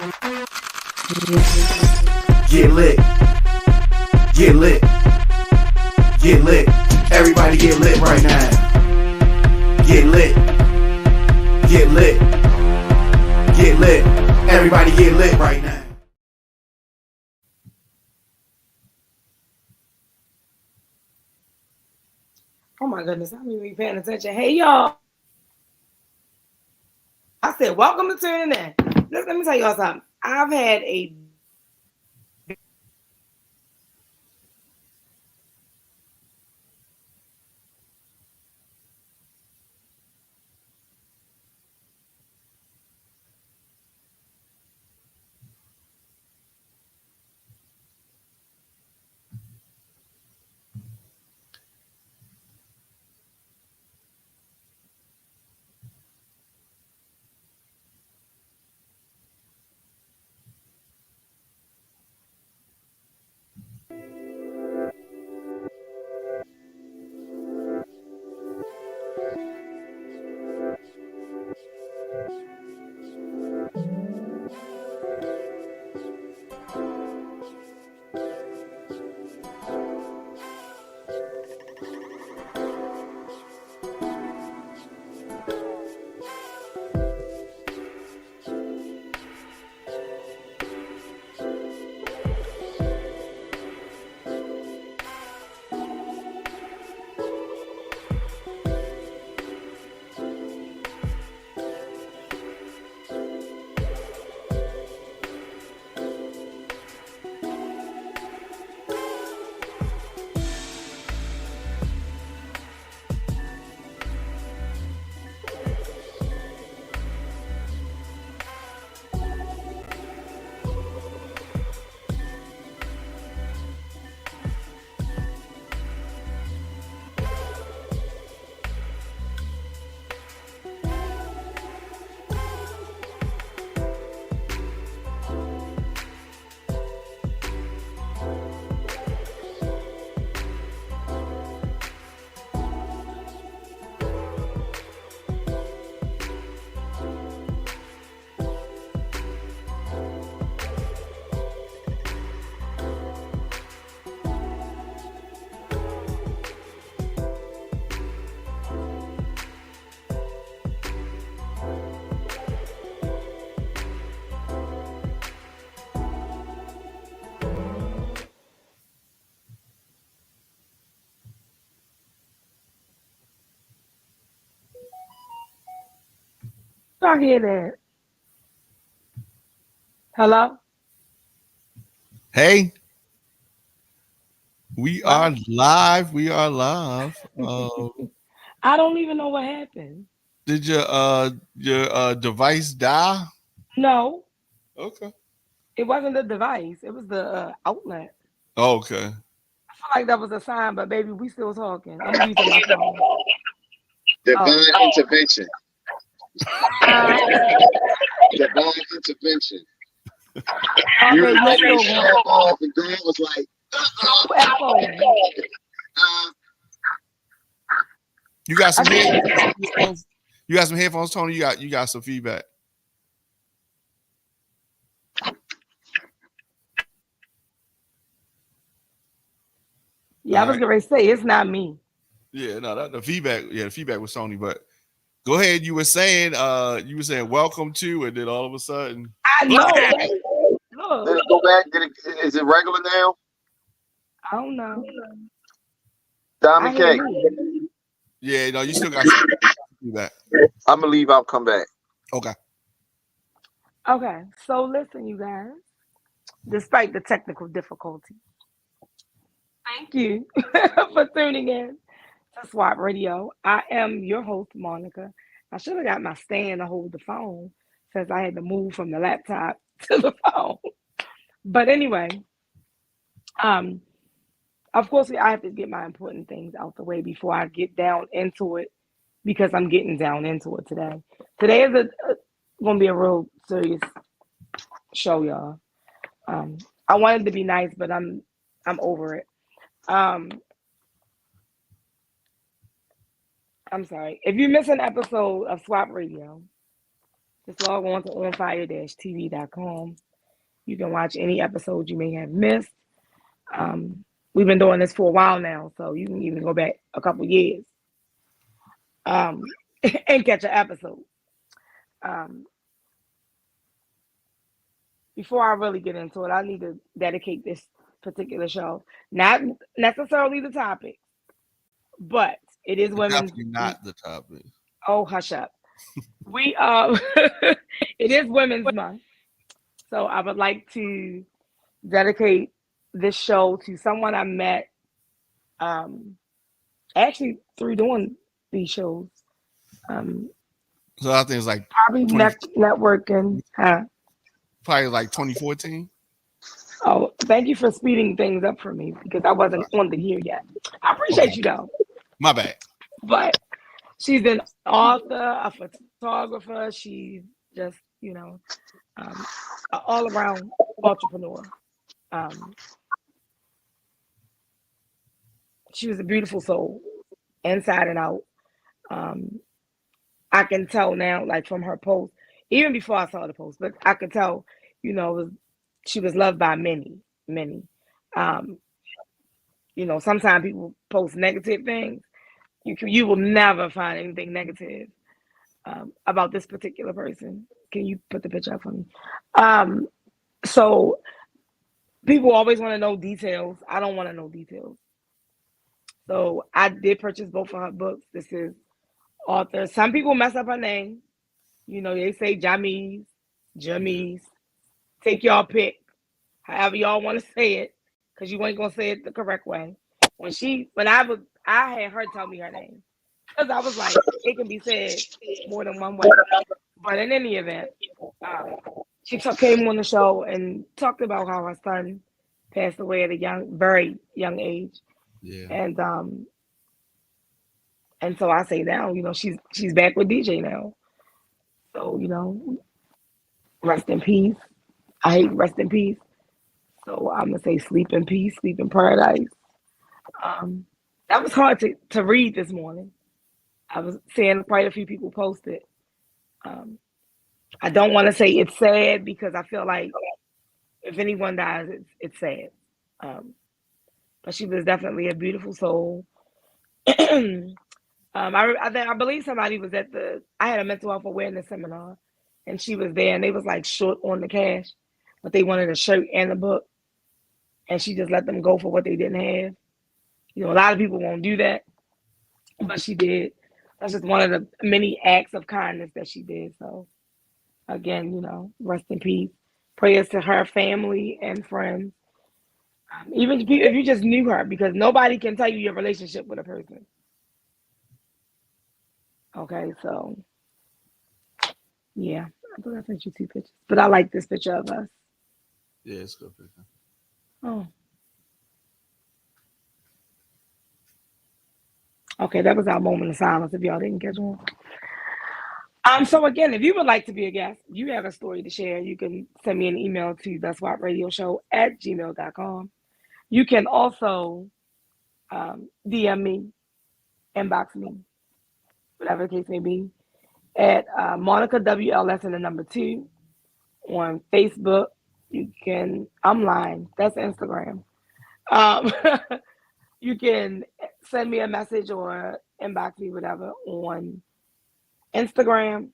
Get lit. Get lit. Get lit. Everybody get lit right now. Get lit. Get lit. Get lit. Everybody get lit right now. Oh my goodness, I'm even paying attention. Hey y'all. I said, welcome to Turning In. Let me tell y'all something. I've had a y'all hear that. Hello? Hey, we What? are live. We are live. I don't even know what happened. Did your device die? No, Okay. it wasn't the device. It was the outlet. Okay. I feel like that was a sign, but baby, we still talking. I'm using my phone. Oh. Divine intervention. Uh, Divine intervention. You okay, were you ready to still going. shut off, and God was like, Who echoing? uh, You got I some can't. headphones? You got some headphones, Tony? You got some feedback. Yeah, I All was right. gonna say it's not me. Yeah, no, the feedback. Yeah, the feedback was Sony. But go ahead. You were saying welcome to, and then all of a sudden, I know, right? did Look, it go back? Is it regular now? I don't know. I Diamond hear K. me. yeah, no, you still got some feedback. I'm gonna leave. I'll come back. Okay. Okay, so listen, you guys. Despite the technical difficulty, thank you for tuning in to Swap Radio. I am your host, Monica. I should have got my stand to hold the phone since I had to move from the laptop to the phone. But anyway, um, of course, I have to get my important things out the way before I get down into it because I'm getting down into it today. Today is going to be a real serious show, y'all. Um, I wanted to be nice, but I'm over it. Um, I'm sorry. If you miss an episode of Swap Radio, Just log on to onfire-tv.com. You can watch any episode you may have missed. We've been doing this for a while now, so you can even go back a couple years um, and catch an episode. Um, Before I really get into it, I need to dedicate this particular show, not necessarily the topic, but it is women's. Definitely not the topic. Oh, hush up. We it is Women's Month, so I would like to dedicate this show to someone I met actually through doing these shows. Um, So I think it's like Probably 20, networking. Huh? probably like 2014. Oh, thank you for speeding things up for me because I wasn't on the here yet. I appreciate you though, My bad. but she's an author, a photographer. She's just um, an all around entrepreneur. Um, she was a beautiful soul, inside and out. Um, I can tell now, like from her post, even before I saw the post, but I could tell, she was loved by many, many. Um, sometimes people post negative things. You will never find anything negative about this particular person. Can you put the picture up for me? So people always want to know details. I don't want to know details. So I did purchase both of her books. This is author. Some people mess up her name. They say Jamise, Jamise. Take y'all pick, however y'all want to say it, because you ain't gonna say it the correct way. I had her tell me her name, because I was like, it can be said more than one way. But in any event, she came on the show and talked about how her son passed away at a very young age, Yeah. and so I say now, she's back with DJ now. So rest in peace. I hate rest in peace. So I'm gonna say sleep in peace, sleep in paradise. That was hard to read this morning. I was seeing quite a few people post it. I don't want to say it's sad because I feel like if anyone dies, it's sad. But she was definitely a beautiful soul. I believe somebody was I had a mental health awareness seminar, and she was there, and they was like short on the cash, but they wanted a shirt and a book, and she just let them go for what they didn't have. A lot of people won't do that, but she did. That's just one of the many acts of kindness that she did. So again, rest in peace. Prayers to her family and friends. Even if you just knew her, because nobody can tell you your relationship with a person. Okay, so yeah, I thought I sent you 2 pictures, but I like this picture of us. Yeah, it's a good picture. Oh, okay, that was our moment of silence. If y'all didn't catch one. So again, if you would like to be a guest, you have a story to share, you can send me an email to theswapradioshow@gmail.com. You can also DM me, inbox me, whatever the case may be, at Monica WLS and the number 2 on Facebook. I'm lying. That's Instagram. You can send me a message or inbox me, whatever, on Instagram.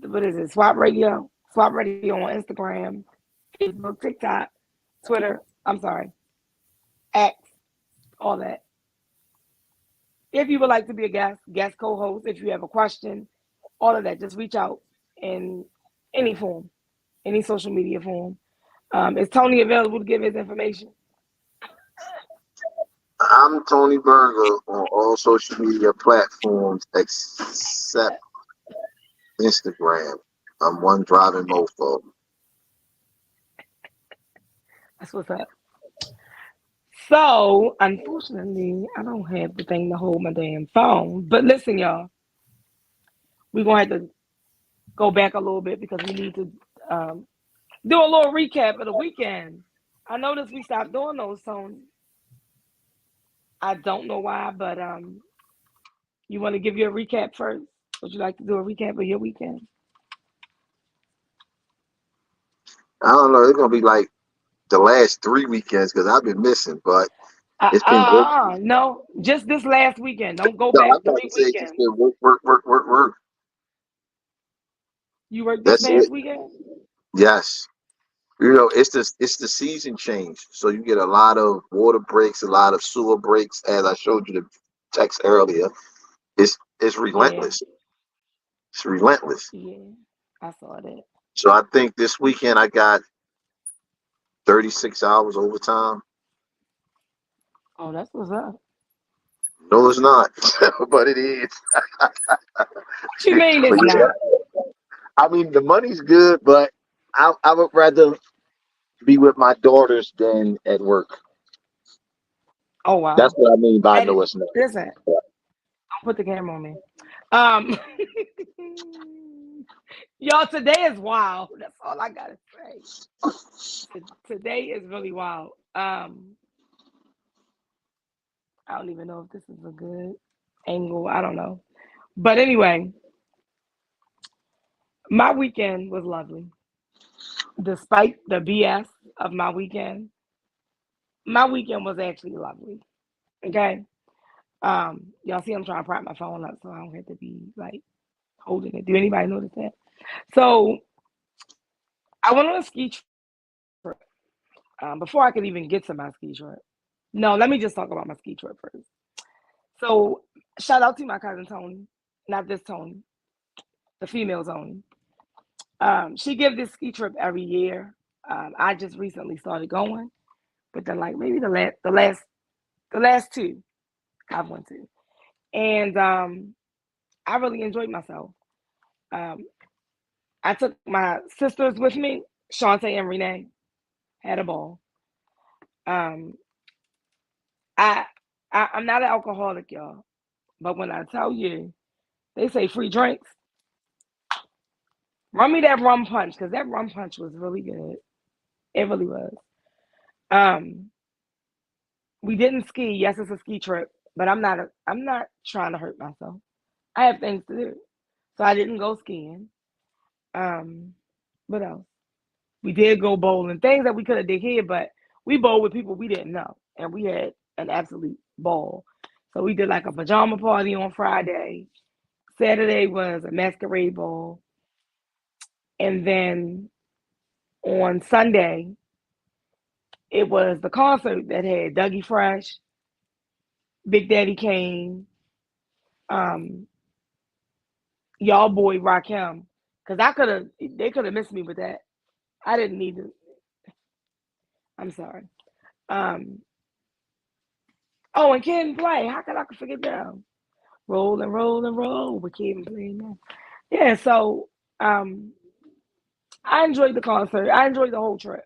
What is it? Swap Radio on Instagram, Facebook, TikTok, Twitter. I'm sorry, X, all that. If you would like to be a guest co-host, if you have a question, all of that, just reach out in any form, any social media form. Is Tony available to give his information? I'm Tony Berger on all social media platforms except Instagram. I'm one driving mofo. That's what's up. So, unfortunately, I don't have the thing to hold my damn phone. But listen, y'all, we're going to have to go back a little bit because we need to do a little recap of the weekend. I noticed we stopped doing those, Tony. I don't know why, but you want to give you a recap first? Would you like to do a recap of your weekend? I don't know. It's gonna be like the last 3 weekends because I've been missing, but it's been good. No, just this last weekend. Don't go No, back I'm about to three say it's just weekends. been work, work, work, work, work. You worked this That's it. past weekend? Yes. It's the season change. So you get a lot of water breaks, a lot of sewer breaks, as I showed you the text earlier. It's Yeah, relentless. It's relentless. yeah. I saw that. So I think this weekend I got 36 hours overtime. Oh, that's what's up. No, it's not, but it is. What you mean But it's yeah, not? I mean the money's good, but I would rather be with my daughters than at work. Oh That's wow. what I mean by And no, it's not. listen, don't put the camera on me. Um, y'all, today is wild. That's all I gotta say. Today is really wild. I don't even know if this is a good angle. I don't know. But anyway, my weekend was lovely. Despite the BS of my weekend was actually lovely. Okay. Y'all see I'm trying to prop my phone up so I don't have to be like holding it. Do anybody notice that? So I went on a ski trip. Before I could even get to my ski trip. No, let me just talk about my ski trip first. So shout out to my cousin Tony, not this Tony, the female Tony. She gives this ski trip every year. I just recently started going, but then like maybe the last two I've went to, and I really enjoyed myself. Um, I took my sisters with me, Shantae and Renee, had a ball. Um, I, I'm not an alcoholic, y'all, but when I tell you, they say free drinks, run me that rum punch because that rum punch was really good. It really was. Um, we didn't ski. Yes, it's a ski trip, but I'm not trying to hurt myself. I have things to do, so I didn't go skiing. Um, what else? We did go bowling, things that we could have did here, but we bowled with people we didn't know, and we had an absolute ball. So we did like a pajama party on Friday. Saturday was a masquerade ball, and then on Sunday it was the concert that had Dougie Fresh, Big Daddy Kane, um, y'all boy Rakim. Cause they could have missed me with that. I didn't need to. I'm sorry. Um, oh, and Kid and Play. How could I forget them? Roll and roll and roll with Kid and Play now. Yeah. So um, I enjoyed the concert. I enjoyed the whole trip.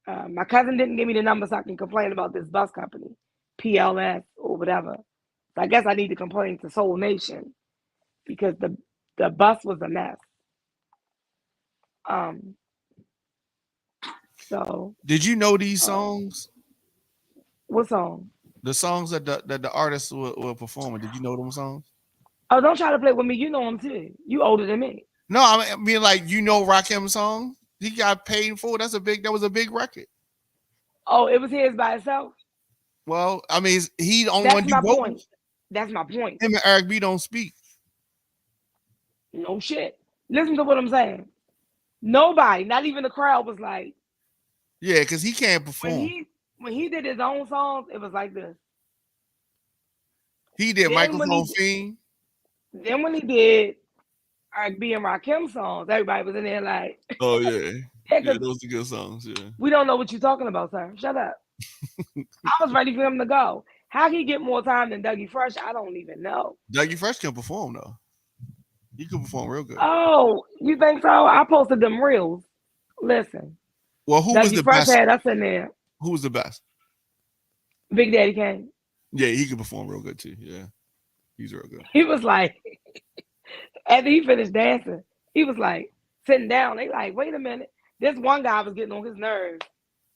My cousin didn't give me the number so I can complain about this bus company, PLS or whatever. So I guess I need to complain to Soul Nation because the bus was a mess. Um, so Did you know these uh, songs? what song? The songs that the artists were performing. Did you know them songs? Oh, don't try to play with me. You know him too. You older than me. No, I mean like you know Rakim songs. He got paid for. That was a big record. Oh, it was his by itself. Well, I mean he the only That's one do my point. vocals. That's my point. Him and Eric B don't speak. No shit. Listen to what I'm saying. Nobody, not even the crowd, was like Yeah, because he can't when perform. he did his own songs. It was like this. He did Then when Microphone he Fiend. then when he did R&B and Rakim songs, everybody was in there like, Oh yeah. yeah, Yeah, because those are good songs. Yeah. we don't know what you're talking about, sir. Shut up. I was ready for him to go. How he get more time than Dougie Fresh? I don't even know. Dougie Fresh can perform though. He can perform real good. Oh, you think so? I posted them reels. Listen, Well, who was Dougie the Fresh best? had us in there. Who was the best? Big Daddy Kane. Yeah, he can perform real good too. Yeah, he's real good. He was like, after he finished dancing, he was like sitting down. They like, wait a minute. This one guy was getting on his nerves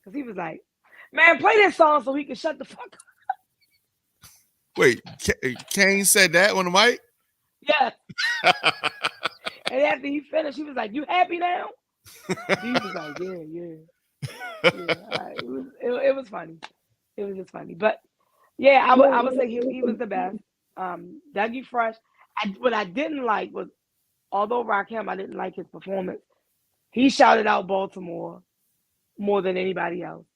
because he was like, man, play this song so he can shut the fuck up. Wait, Kane said that on the mic? Yeah. And after he finished, he was like, "You happy now?" He was like, "Yeah, yeah." It was funny. It was just funny, but yeah, I would say he was the best. Dougie Fresh. What I didn't like was, although Rakim, I didn't like his performance. He shouted out Baltimore more than anybody else.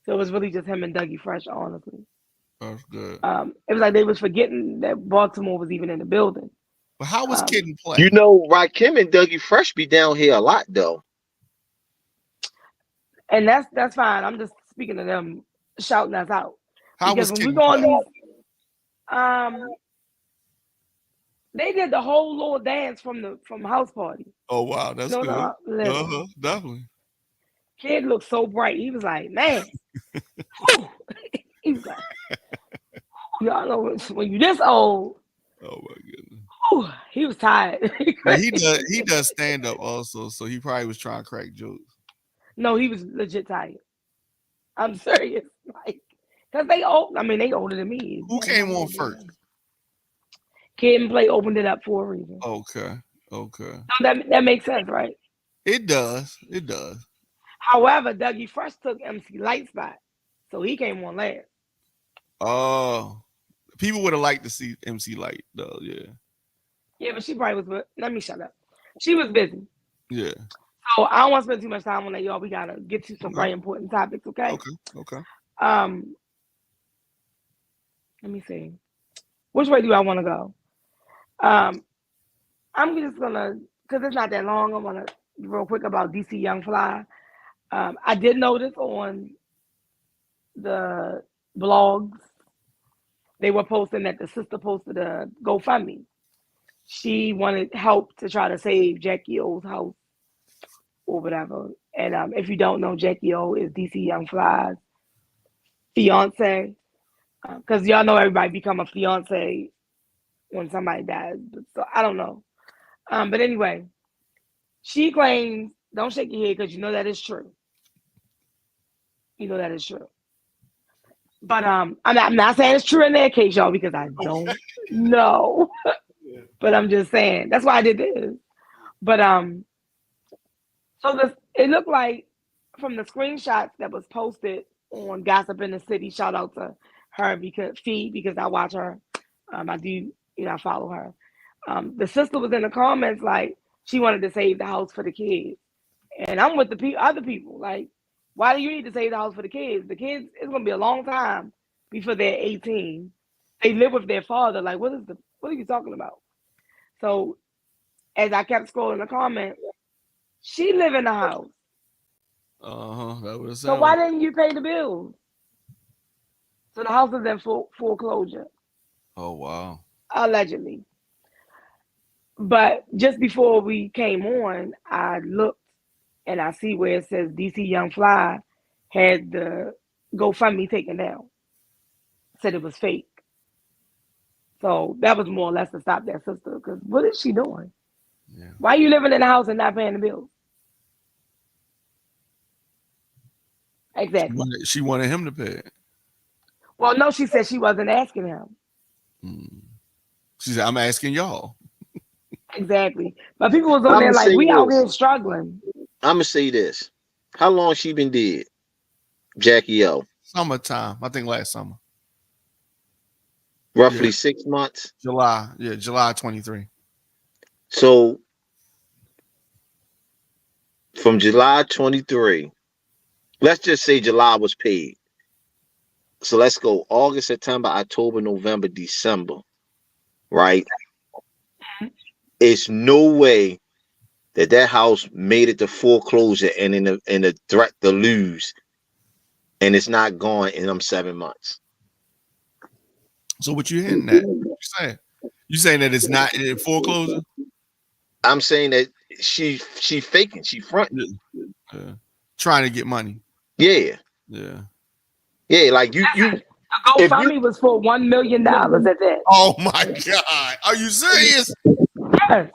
So it was really just him and Dougie Fresh, honestly. That's good. It was like they was forgetting that Baltimore was even in the building. But how was Um, Kid and Play? You know, Rakim and Dougie Fresh be down here a lot though. and that's fine. I'm just speaking to them shouting us out. How Because was when Kid we and go on Play? these they did the whole little dance from house party. Oh wow, that's No, good. listen, Definitely. kid looked so bright. He was like, man. He was like, y'all know when you this old. Oh my goodness. Whew, he was tired. Now he does stand up also, so he probably was trying to crack jokes. No, he was legit tired. I'm serious. Like, because they old. I mean, they older than me. Who came on first? Kid and Play opened it up for a reason. Okay. No, that makes sense, right? It does. It does. However, Dougie Fresh took MC Light spot, so he came on last. Oh, people would have liked to see MC Light though. Yeah. Yeah, but she probably was. Let me shut up. She was busy. Yeah. So I don't want to spend too much time on that, y'all. We gotta get to some very important topics, okay? Okay. Let me see. Which way do I want to go? I'm just gonna, because it's not that long. I'm gonna real quick about DC Young Fly. I did notice on the blogs they were posting that the sister posted a GoFundMe. She wanted help to try to save Jackie O's house or whatever. And if you don't know, Jackie O is DC Young Fly's fiance. Because y'all know everybody become a fiance when somebody dies. So I don't know. But anyway, she claims, don't shake your head because you know that is true. You know that is true. But I'm not saying it's true in their case, y'all, because I don't know. But I'm just saying that's why I did this. But so it looked like from the screenshots that was posted on Gossip in the City. Shout out to her because I watch her. I do, I follow her. The sister was in the comments like she wanted to save the house for the kids, and I'm with the other people. Like, why do you need to save the house for the kids? The kids, it's gonna be a long time before they're 18. They live with their father. Like, what are you talking about? So, as I kept scrolling the comments, she live in the house. That was so why didn't you pay the bills? So the house is in foreclosure. Oh wow. Allegedly. But just before we came on, I looked and I see where it says DC Young Fly had the GoFundMe taken down. Said it was fake. So that was more or less to stop that sister. Because what is she doing? Yeah. Why are you living in the house and not paying the bills? Exactly. She wanted him to pay it. Well, no, she said she wasn't asking him. She said, I'm asking y'all. Exactly. But people was on there like, we out here struggling. I'm going to say this. How long she been dead? Jackie O. Summertime. I think last summer. Roughly 6 months? July. Yeah, July 23. So, from July 23, let's just say July was paid. So let's go August, September, October, November, December, right? It's no way that house made it to foreclosure and in a threat to lose, and it's not gone in them 7 months. So what you hitting at? What you saying? You saying that it's not in foreclosure? I'm saying that she faking, she fronting, trying to get money. Yeah. Like you. The GoFundMe was for $1 million at that. Oh my God! Are you serious? Yes.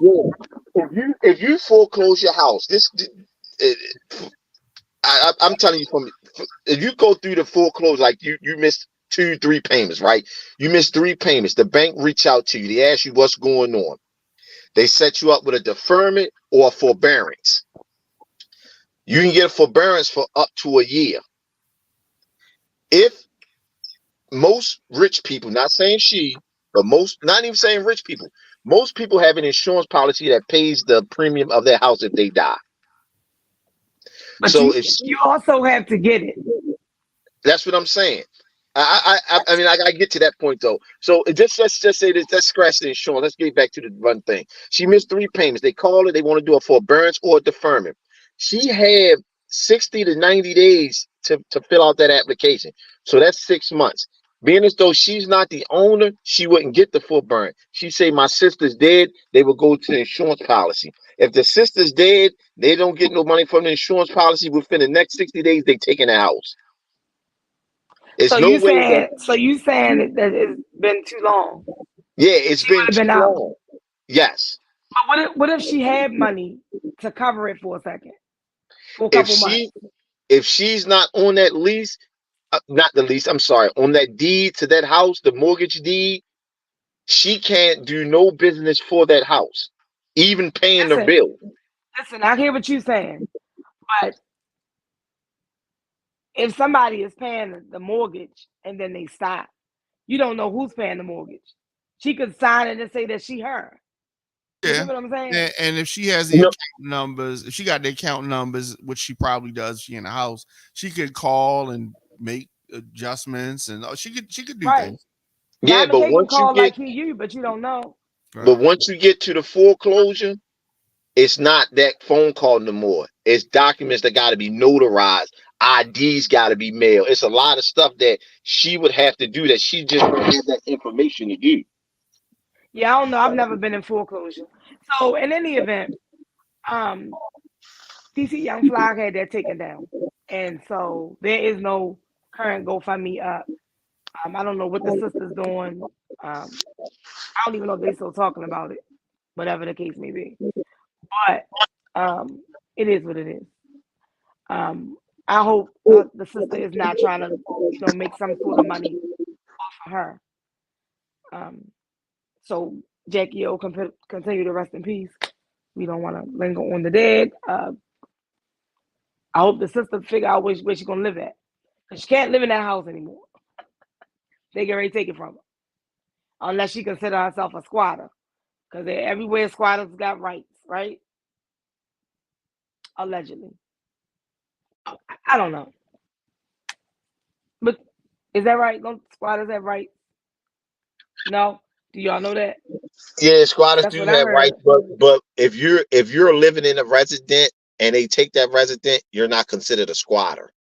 If you foreclose your house, I'm telling you, if you go through the foreclosure, like you missed 2-3 payments, right? You missed 3 payments. The bank reach out to you. They ask you what's going on. They set you up with a deferment or a forbearance. You can get a forbearance for up to a year. If most rich people, not saying she, but most, not even saying rich people, most people have an insurance policy that pays the premium of their house if they die. But So you if she, you also have to get it. that's what I'm saying. I mean, I gotta get to that point though. So let's just say this. Let's scratch the insurance. Let's get back to the one thing. She missed 3 payments. They call it. They want to do a forbearance or a deferment. She had 60 to 90 days to fill out that application. So that's 6 months. Being as though she's not the owner, she wouldn't get the forbearance. She say my sister's dead. They would go to the insurance policy. If the sister's dead, they don't get no money from the insurance policy. Within the next 60 days, they taking the house. It's So no you way that. saying that it's been too long. Yeah, it's She would been have too been out. long. Yes. But what if she had money to cover it for a second, for a If couple months? she if she's not on that lease, not the lease, I'm sorry, on that deed to that house, the mortgage deed, she can't do no business for that house, even paying the Listen, bill. I hear what you're saying, but if somebody is paying the mortgage and then they stop, you don't know who's paying the mortgage. She could sign it and say that she her. You get Yeah. what I'm saying? And if she has the No, account numbers, if she got the account numbers, which she probably does, she in the house, she could call and make adjustments, and she could do Right. things. yeah, Diamond but K can once you call get like you, but you don't know. Right. but once you get to the foreclosure, it's not that phone call no more. It's documents that got to be notarized. IDs got to be mailed. It's a lot of stuff that she would have to do that she just don't have that information to do. Yeah, I don't know. I've never been in foreclosure. So in any event, TC Young Fly had that taken down. And so there is no current GoFundMe up. I don't know what the sister's doing. I don't even know if they still talking about it, whatever the case may be. But it is what it is. Um, I hope the sister is not trying to, make some sort of money off of her. Um, so Jackie O can continue to rest in peace. We don't want to linger on the dead. I hope the sister figure out where she's gonna live at, because she can't live in that house anymore. They can already take it from her, unless she consider herself a squatter, because everywhere squatters got rights, right? Allegedly, I don't know, but is that right? Don't squatters have rights? No, do y'all know that? Yeah, squatters That's do what I have rights, heard. but if you're living in a resident and they take that resident, you're not considered a squatter.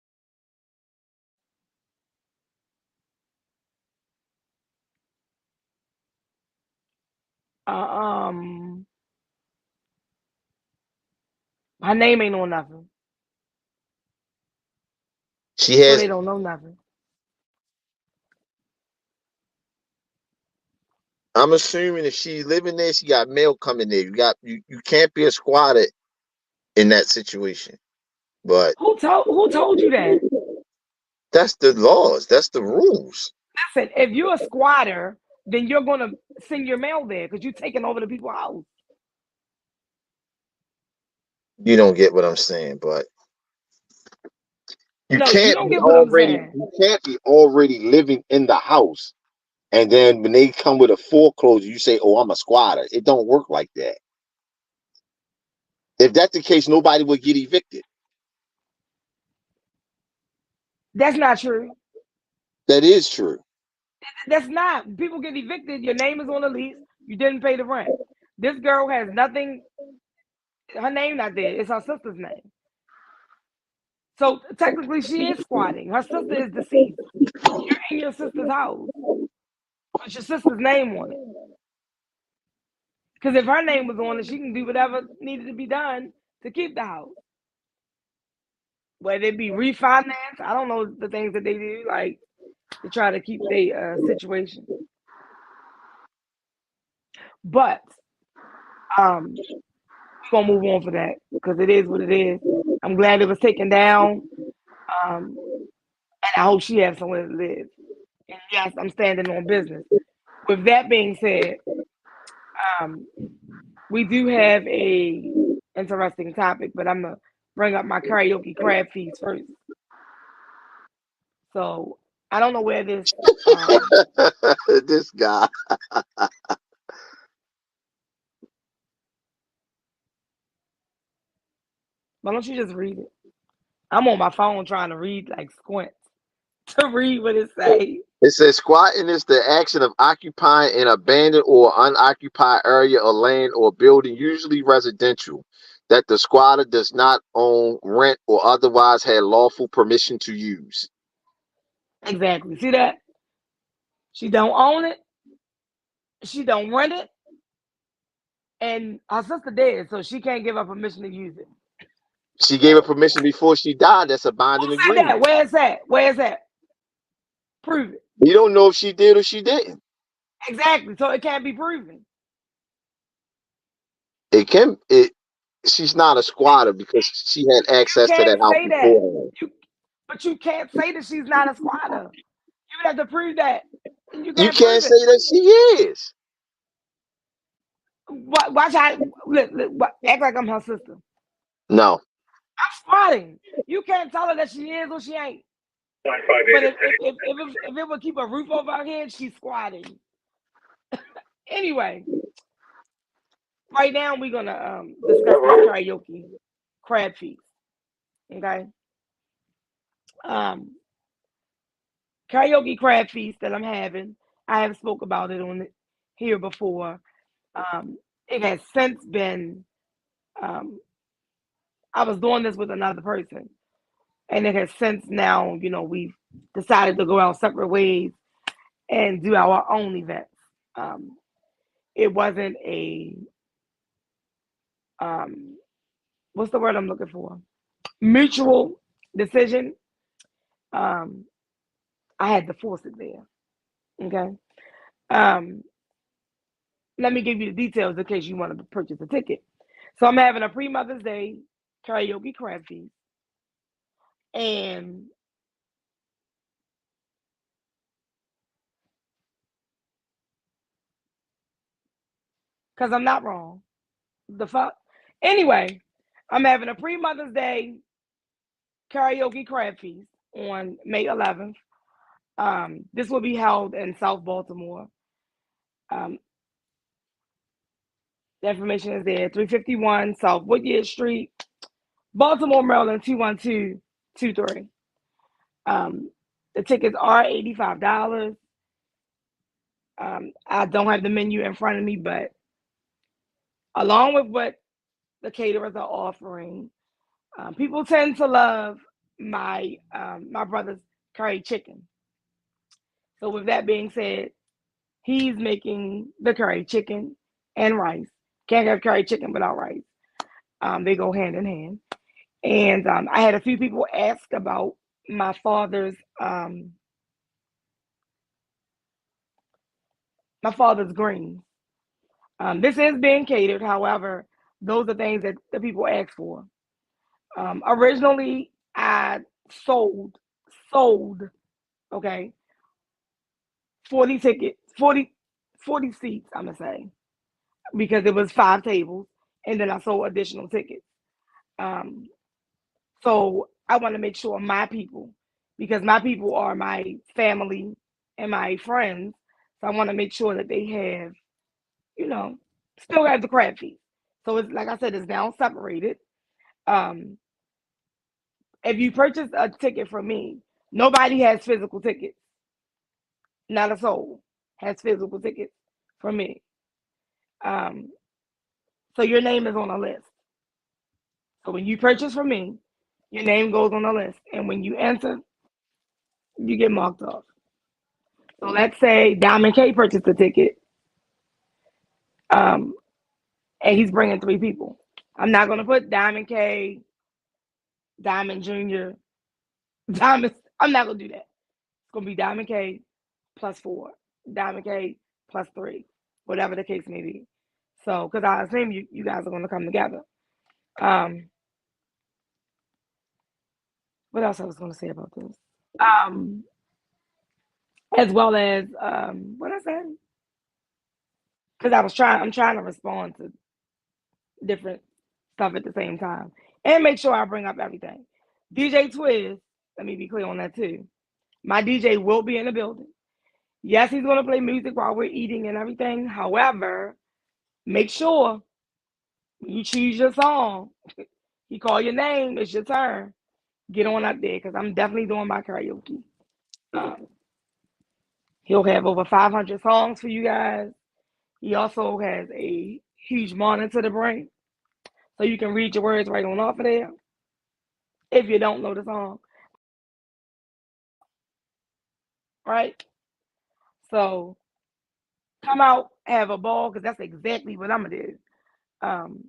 Uh, um, her name ain't on nothing, She so has. they don't know nothing. I'm assuming if she's living there, she got mail coming there. You can't be a squatter in that situation. But Who told you that? that's the laws. That's the rules. Listen, if you're a squatter, then you're gonna send your mail there because you're taking over the people's house. You don't get what I'm saying, but you No, you can't don't be get what I'm already saying. you can't be already living in the house. And then when they come with a foreclosure, you say, "Oh, I'm a squatter." It don't work like that. If that's the case, nobody would get evicted. That's not true. That is true. That's not. People get evicted. Your name is on the lease. You didn't pay the rent. This girl has nothing. Her name not there. It's her sister's name. So technically, she is squatting. Her sister is deceased. You're in your sister's house with your sister's name on it. Because if her name was on it, she can do whatever needed to be done to keep the house. Whether it be refinance, I don't know the things that they do, like to try to keep their situation. But we're gonna move on for that because it is what it is. I'm glad it was taken down. And I hope she has somewhere to live. And yes, I'm standing on business. With that being said, we do have a interesting topic, but I'm gonna bring up my karaoke crab feast first. So I don't know where this. Um, This guy. why don't you just read it? I'm on my phone trying to read like squint to read what it say. It says squatting is the action of occupying an abandoned or unoccupied area or land or building, usually residential, that the squatter does not own, rent, or otherwise had lawful permission to use. Exactly. See that? She don't own it. She don't rent it, and her sister dead, so she can't give her permission to use it. She gave her permission before she died. That's a Who binding said that? agreement. Where is that? Where is that? Prove it. You don't know if she did or she didn't. Exactly. So it can't be proven. It can. It. She's not a squatter because she had You access to that can't house say that. beforehand. But you can't say that she's not a squatter. You would have to prove that, and you You can't can't prove say it. that she is. Watch how act like I'm her sister. No. I'm squatting. You can't tell her that she is or she ain't. But if it would keep a roof over her head, she's squatting. Anyway, right now we're gonna discuss my karaoke crab feast. Okay. Um, karaoke crab feast that I'm having. I have spoke about it on here before. It has since been. Um, I was doing this with another person, and it has since now. We've decided to go our separate ways and do our own events. Um, it wasn't a um, what's the word I'm looking for? Mutual decision. Um, I had to force it there. Okay. Um, let me give you the details in case you want to purchase a ticket. So I'm having a pre-Mother's Day karaoke crab feast, and because I'm not wrong, the fuck. Anyway, I'm having a pre-Mother's Day karaoke crab feast on May 11th. This will be held in South Baltimore. Um, the information is there, 351 South Woodgate Street, Baltimore, Maryland, 21223. Um, the tickets are $85. I don't have the menu in front of me, but along with what the caterers are offering, people tend to love my brother's curry chicken. So with that being said, he's making the curry chicken and rice. Can't have curry chicken without rice. They go hand in hand. And I had a few people ask about my father's greens. This is being catered. However, those are things that the people ask for. Originally, I sold, sold, okay, 40 tickets, 40 seats, I'm going to say, because it was 5 tables, and then I sold additional tickets. Um, so I want to make sure my people, because my people are my family and my friends, so I want to make sure that they have, you know, still have the crab feast. So it's like I said, it's now separated. Um, if you purchase a ticket from me, nobody has physical tickets. Not a soul has physical tickets from me. Um, so your name is on a list. So when you purchase from me, your name goes on the list, and when you enter, you get marked off. So let's say Diamond K purchased a ticket, um, and he's bringing 3 people. I'm not gonna put Diamond K, Diamond Junior, Diamond. I'm not gonna do that. It's gonna be Diamond K plus 4, Diamond K plus 3, whatever the case may be. So, because I assume you guys are gonna come together. Um, what else I was gonna say about this? Um, as well as what I said, because I'm trying to respond to. different stuff at the same time. And make sure I bring up everything. DJ Twiz, let me be clear on that too. My DJ will be in the building. Yes, he's going to play music while we're eating and everything. However, make sure you choose your song. He call your name, it's your turn. Get on up there because I'm definitely doing my karaoke. Um, he'll have over 500 songs for you guys. He also has a huge monitor to bring, so you can read your words right on off of there if you don't know the song, right? So come out, have a ball, because that's exactly what I'm gonna do. Um,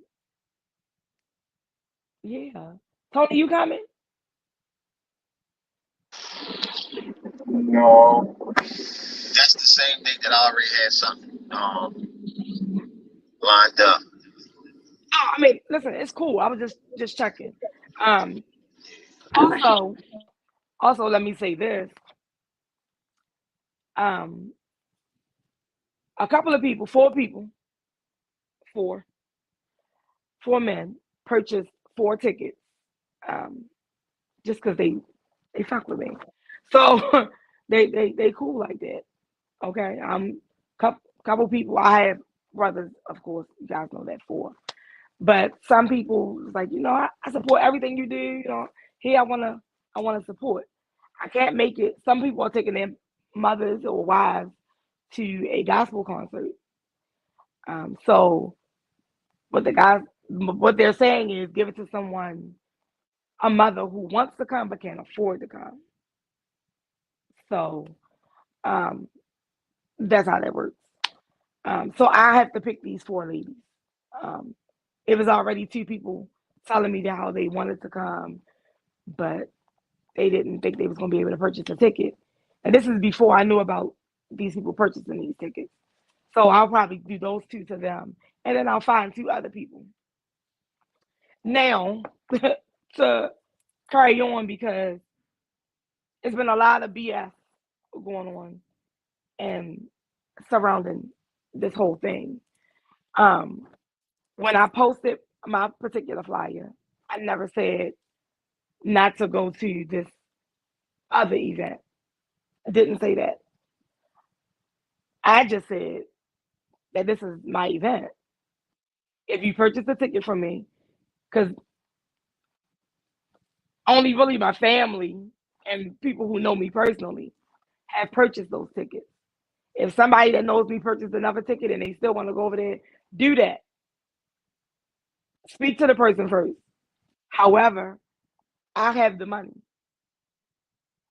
yeah. Tony, you coming? No. That's the same thing that I already had something lined up. Oh, I mean, listen, it's cool. I was just checking. Um, also, let me say this. Um, a couple of people, four, four men purchased 4 tickets, um, just because they fuck with me. So they cool like that. Okay. Couple people. I have brothers, of course. You guys know that, four. But some people like, I support everything you do. Here I wanna support. I can't make it. Some people are taking their mothers or wives to a gospel concert. So what they're saying is give it to someone, a mother who wants to come but can't afford to come. So um, that's how that works. So I have to pick these 4 ladies. Um, it was already 2 people telling me that how they wanted to come, but they didn't think they was going to be able to purchase a ticket. And this is before I knew about these people purchasing these tickets. So I'll probably do those 2 to them, and then I'll find 2 other people. Now, to carry on, because it's been a lot of BS going on and surrounding this whole thing. Um, when I posted my particular flyer, I never said not to go to this other event. I didn't say that. I just said that this is my event. If you purchase a ticket from me, because only really my family and people who know me personally have purchased those tickets. If somebody that knows me purchased another ticket and they still want to go over there, do that. Speak to the person first. However, I have the money.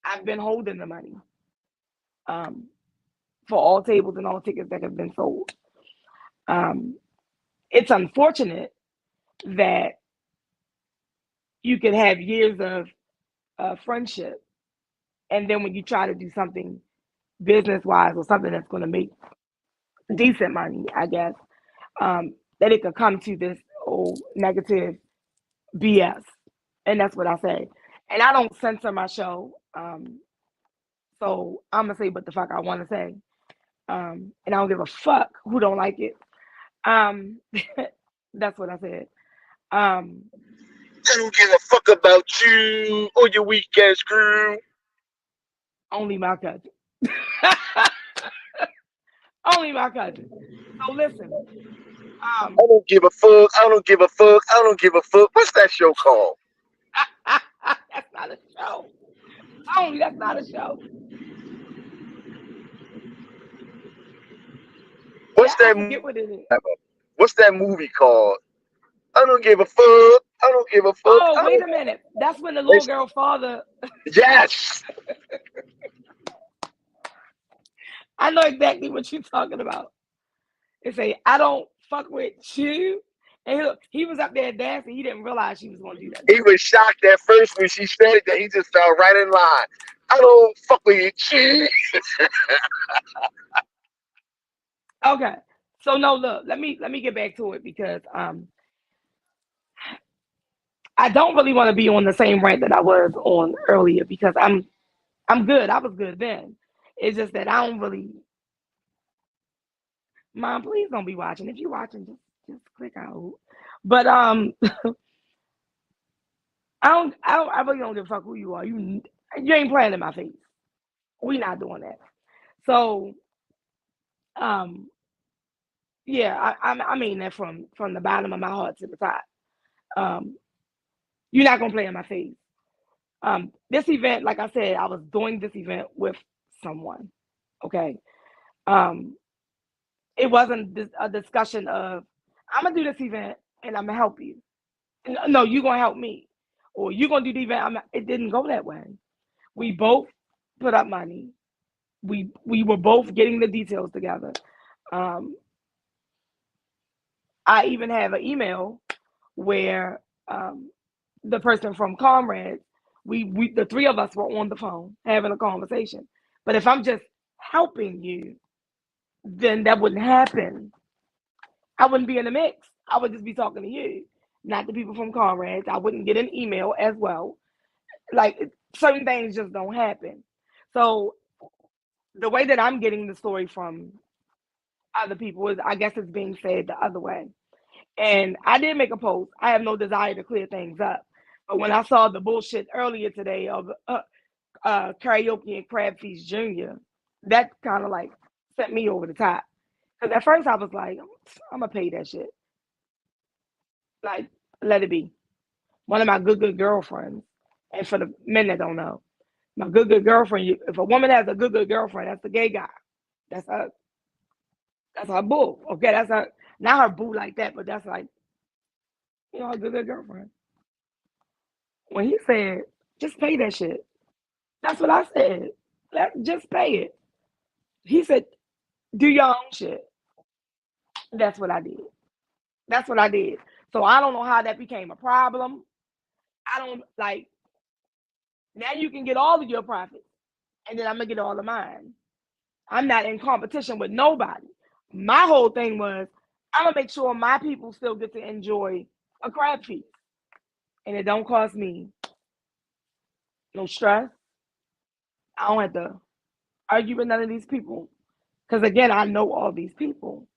I've been holding the money um, for all tables and all tickets that have been sold. Um, it's unfortunate that you can have years of friendship, and then when you try to do something business wise or something that's going to make decent money, I guess, that it could come to this old negative BS. And that's what I say. And I don't censor my show. So I'm going to say what the fuck I want to say. And I don't give a fuck who don't like it. Um, that's what I said. Um, I don't give a fuck about you or your weak ass crew. only my cousin. Only my cousin. So listen. I don't give a fuck. I don't give a fuck. I don't give a fuck. What's that show called? That's not a show. Tony, that's not a show. What's I that? forget what it is. What's that movie called? I don't give a fuck. I don't give a fuck. Oh, I wait don't... a minute. That's when the little girl father. Yes. I know exactly what you're talking about. It say, I don't fuck with you. And he was up there dancing. He didn't realize she was going to do that. He was shocked at first when she said it, that he just fell right in line. I don't fuck with you. Okay. So no, look, let me get back to it, because I don't really want to be on the same rant that I was on earlier, because I'm good. I was good then. It's just that I don't really. Mom, please don't be watching. If you're watching, just click out. But I really don't give a fuck who you are. You ain't playing in my face. We not doing that. So um yeah, I mean that from the bottom of my heart to the top. Um, you're not gonna play in my face. This event, like I said, I was doing this event with someone. Okay. Um, it wasn't a discussion of I'm gonna do this event and I'm gonna help you. No, you're gonna help me, or you're gonna do the event. It didn't go that way. We both put up money. We were both getting the details together. Um, I even have an email where the person from Comrades, we the three of us were on the phone having a conversation. But if I'm just helping you, then that wouldn't happen. I wouldn't be in the mix. I would just be talking to you, not the people from Comrades. I wouldn't get an email as well. Like certain things just don't happen. So the way that I'm getting the story from other people is, I guess it's being said the other way. And I did make a post. I have no desire to clear things up. But when I saw the bullshit earlier today of Karaoke and Crab Feast Jr., that kind of like sent me over the top. Because at first I was like, I'm going to pay that shit. Like, let it be. One of my good girlfriends, and for the men that don't know, my good girlfriend, if a woman has a good girlfriend, that's the gay guy. That's her. That's her boo. Okay, that's her. Not her boo like that, but that's like, her good girlfriend. When he said, just pay that shit. That's what I said. Just pay it. He said, do your own shit. That's what I did. That's what I did. So I don't know how that became a problem. I don't like, now you can get all of your profits and then I'm going to get all of mine. I'm not in competition with nobody. My whole thing was, I'm going to make sure my people still get to enjoy a crab feast. And it don't cost me no stress. I don't have to argue with none of these people. Because again, I know all these people.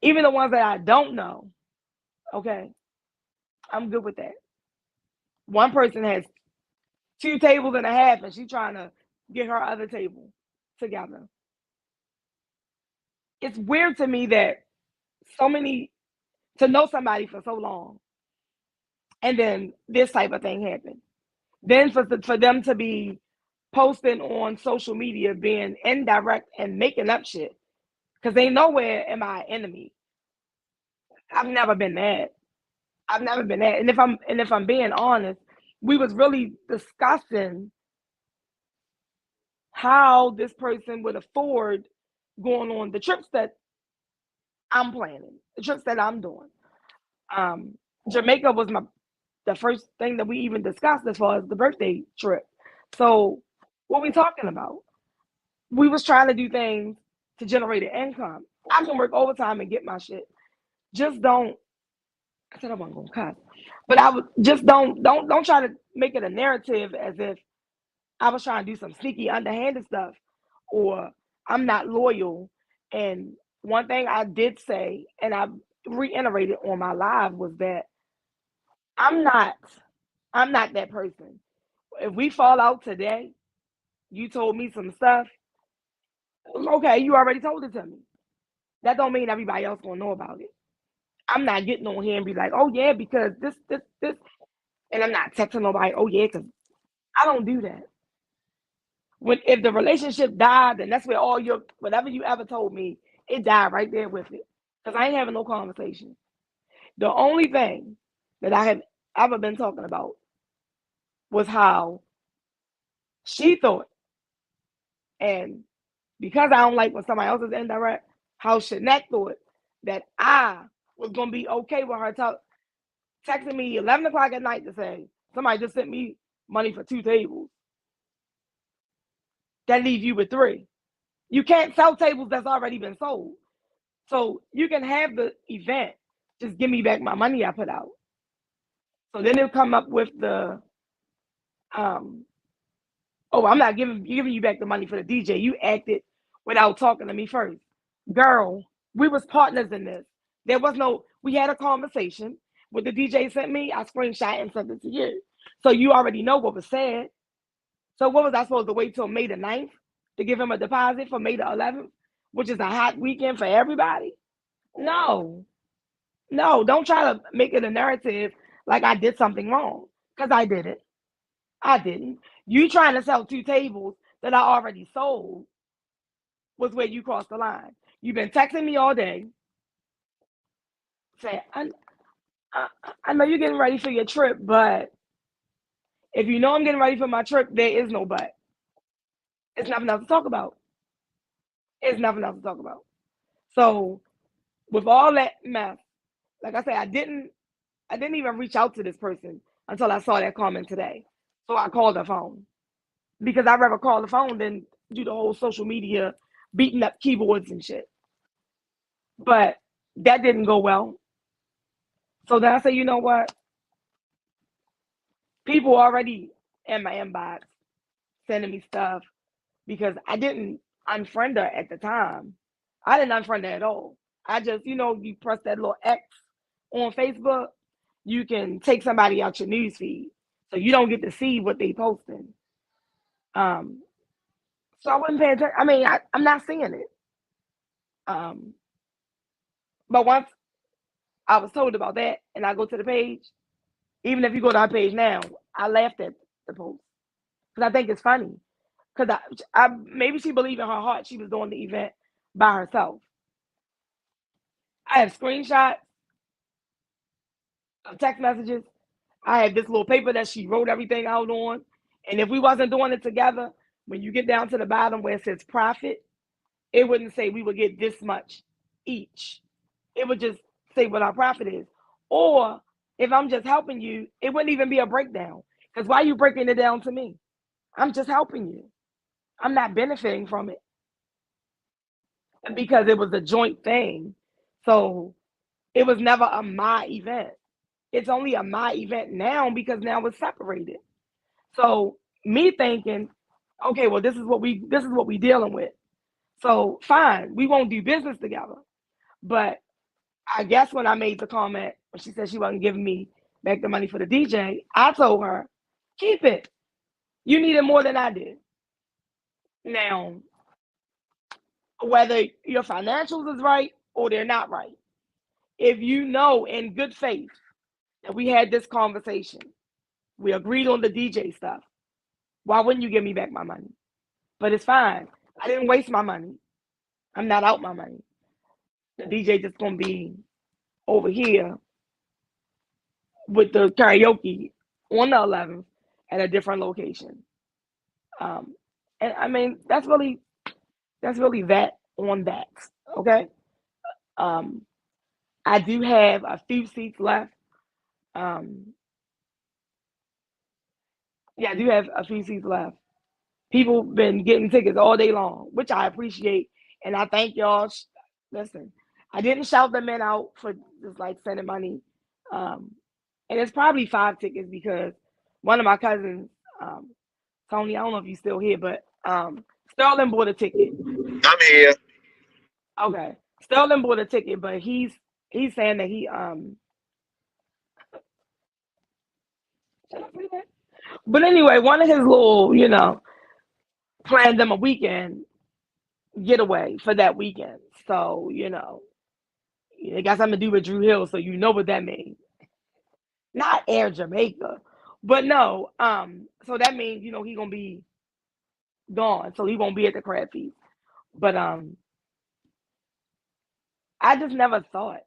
Even the ones that I don't know. Okay. I'm good with that. One person has 2 tables and a half and she's trying to get her other table together. It's weird to me that to know somebody for so long and then this type of thing happened. Then for them to be posting on social media, being indirect and making up shit, because they nowhere am I enemy. I've never been that. I've never been that. And if I'm being honest, we was really discussing how this person would afford going on the trips that I'm planning, the trips that I'm doing. Jamaica was the first thing that we even discussed as far as the birthday trip. So what we talking about? We was trying to do things to generate an income. I can work overtime and get my shit. Just don't. I said I wasn't gonna cuss, but I would just don't try to make it a narrative as if I was trying to do some sneaky, underhanded stuff, or I'm not loyal. And one thing I did say, and I reiterated on my live, was that I'm not that person. If we fall out today, you told me some stuff. Okay, you already told it to me. That don't mean everybody else gonna know about it. I'm not getting on here and be like, oh yeah, because this, and I'm not texting nobody, oh yeah, because I don't do that. If the relationship died, then that's where all whatever you ever told me, it died right there with it. Because I ain't having no conversation. The only thing that I have ever been talking about was how she thought, and because I don't like when somebody else is indirect, how Shanette thought that I was gonna be okay with her texting me 11 o'clock at night to say somebody just sent me money for 2 tables. That leaves you with 3. You can't sell tables that's already been sold. So you can have the event, just give me back my money I put out. So then they'll come up with the oh, I'm not giving you back the money for the DJ. You acted without talking to me first. Girl, we was partners in this. We had a conversation. what the DJ sent me, I screenshot and sent it to you. So you already know what was said. So what was I supposed to wait till May the 9th to give him a deposit for May the 11th, which is a hot weekend for everybody? No, no, don't try to make it a narrative like I did something wrong, because I didn't. I didn't. You trying to sell two tables that I already sold was where you crossed the line. You've been texting me all day saying, I, I know you're getting ready for your trip, but if you know I'm getting ready for my trip, there is no but. It's nothing else to talk about. It's nothing else to talk about. So with all that mess, like I said, I didn't even reach out to this person until I saw that comment today. So I called her phone because I'd rather call the phone than do the whole social media beating up keyboards and shit. But that didn't go well. So then I said, you know what? People already in my inbox sending me stuff because I didn't unfriend her at the time. I didn't unfriend her at all. I just, you press that little X on Facebook, you can take somebody out your news feed. So you don't get to see what they posting. Um, so I wasn't paying attention. I mean, I'm not seeing it. Um, but once I was told about that and I go to the page, even if you go to our page now, I laughed at the post because I think it's funny. Because I maybe she believed in her heart she was doing the event by herself. I have screenshots of text messages. I have this little paper that she wrote everything out on. And if we wasn't doing it together, when you get down to the bottom where it says profit, it wouldn't say we would get this much each. It would just say what our profit is. Or if I'm just helping you, it wouldn't even be a breakdown. Because why are you breaking it down to me? I'm just helping you. I'm not benefiting from it because it was a joint thing. So it was never a my event. It's only a my event now because now it's separated. So me thinking, okay, well this is what we dealing with. So fine, we won't do business together. But I guess when I made the comment when she said she wasn't giving me back the money for the DJ, I told her, keep it. You need it more than I did. Now, whether your financials is right or they're not right, if you know in good faith that we had this conversation, we agreed on the DJ stuff, why wouldn't you give me back my money? But it's fine. I didn't waste my money. I'm not out my money. The DJ just gonna be over here with the karaoke on the 11th at a different location. And I mean that's really that on that. Okay. Um, I do have a few seats left. Um, yeah, I do have a few seats left. People been getting tickets all day long, which I appreciate, and I thank y'all. Listen, I didn't shout the men out for just like sending money, and it's probably 5 tickets because one of my cousins, Tony, I don't know if you're still here, but Sterling bought a ticket. I'm here. Okay, Sterling bought a ticket, but he's saying that he should I say that? But anyway, one of his little, planned them a weekend getaway for that weekend. So, it got something to do with Drew Hill, so you know what that means. Not Air Jamaica. But no, so that means, he gonna be gone. So he won't be at the crab feast. But I just never thought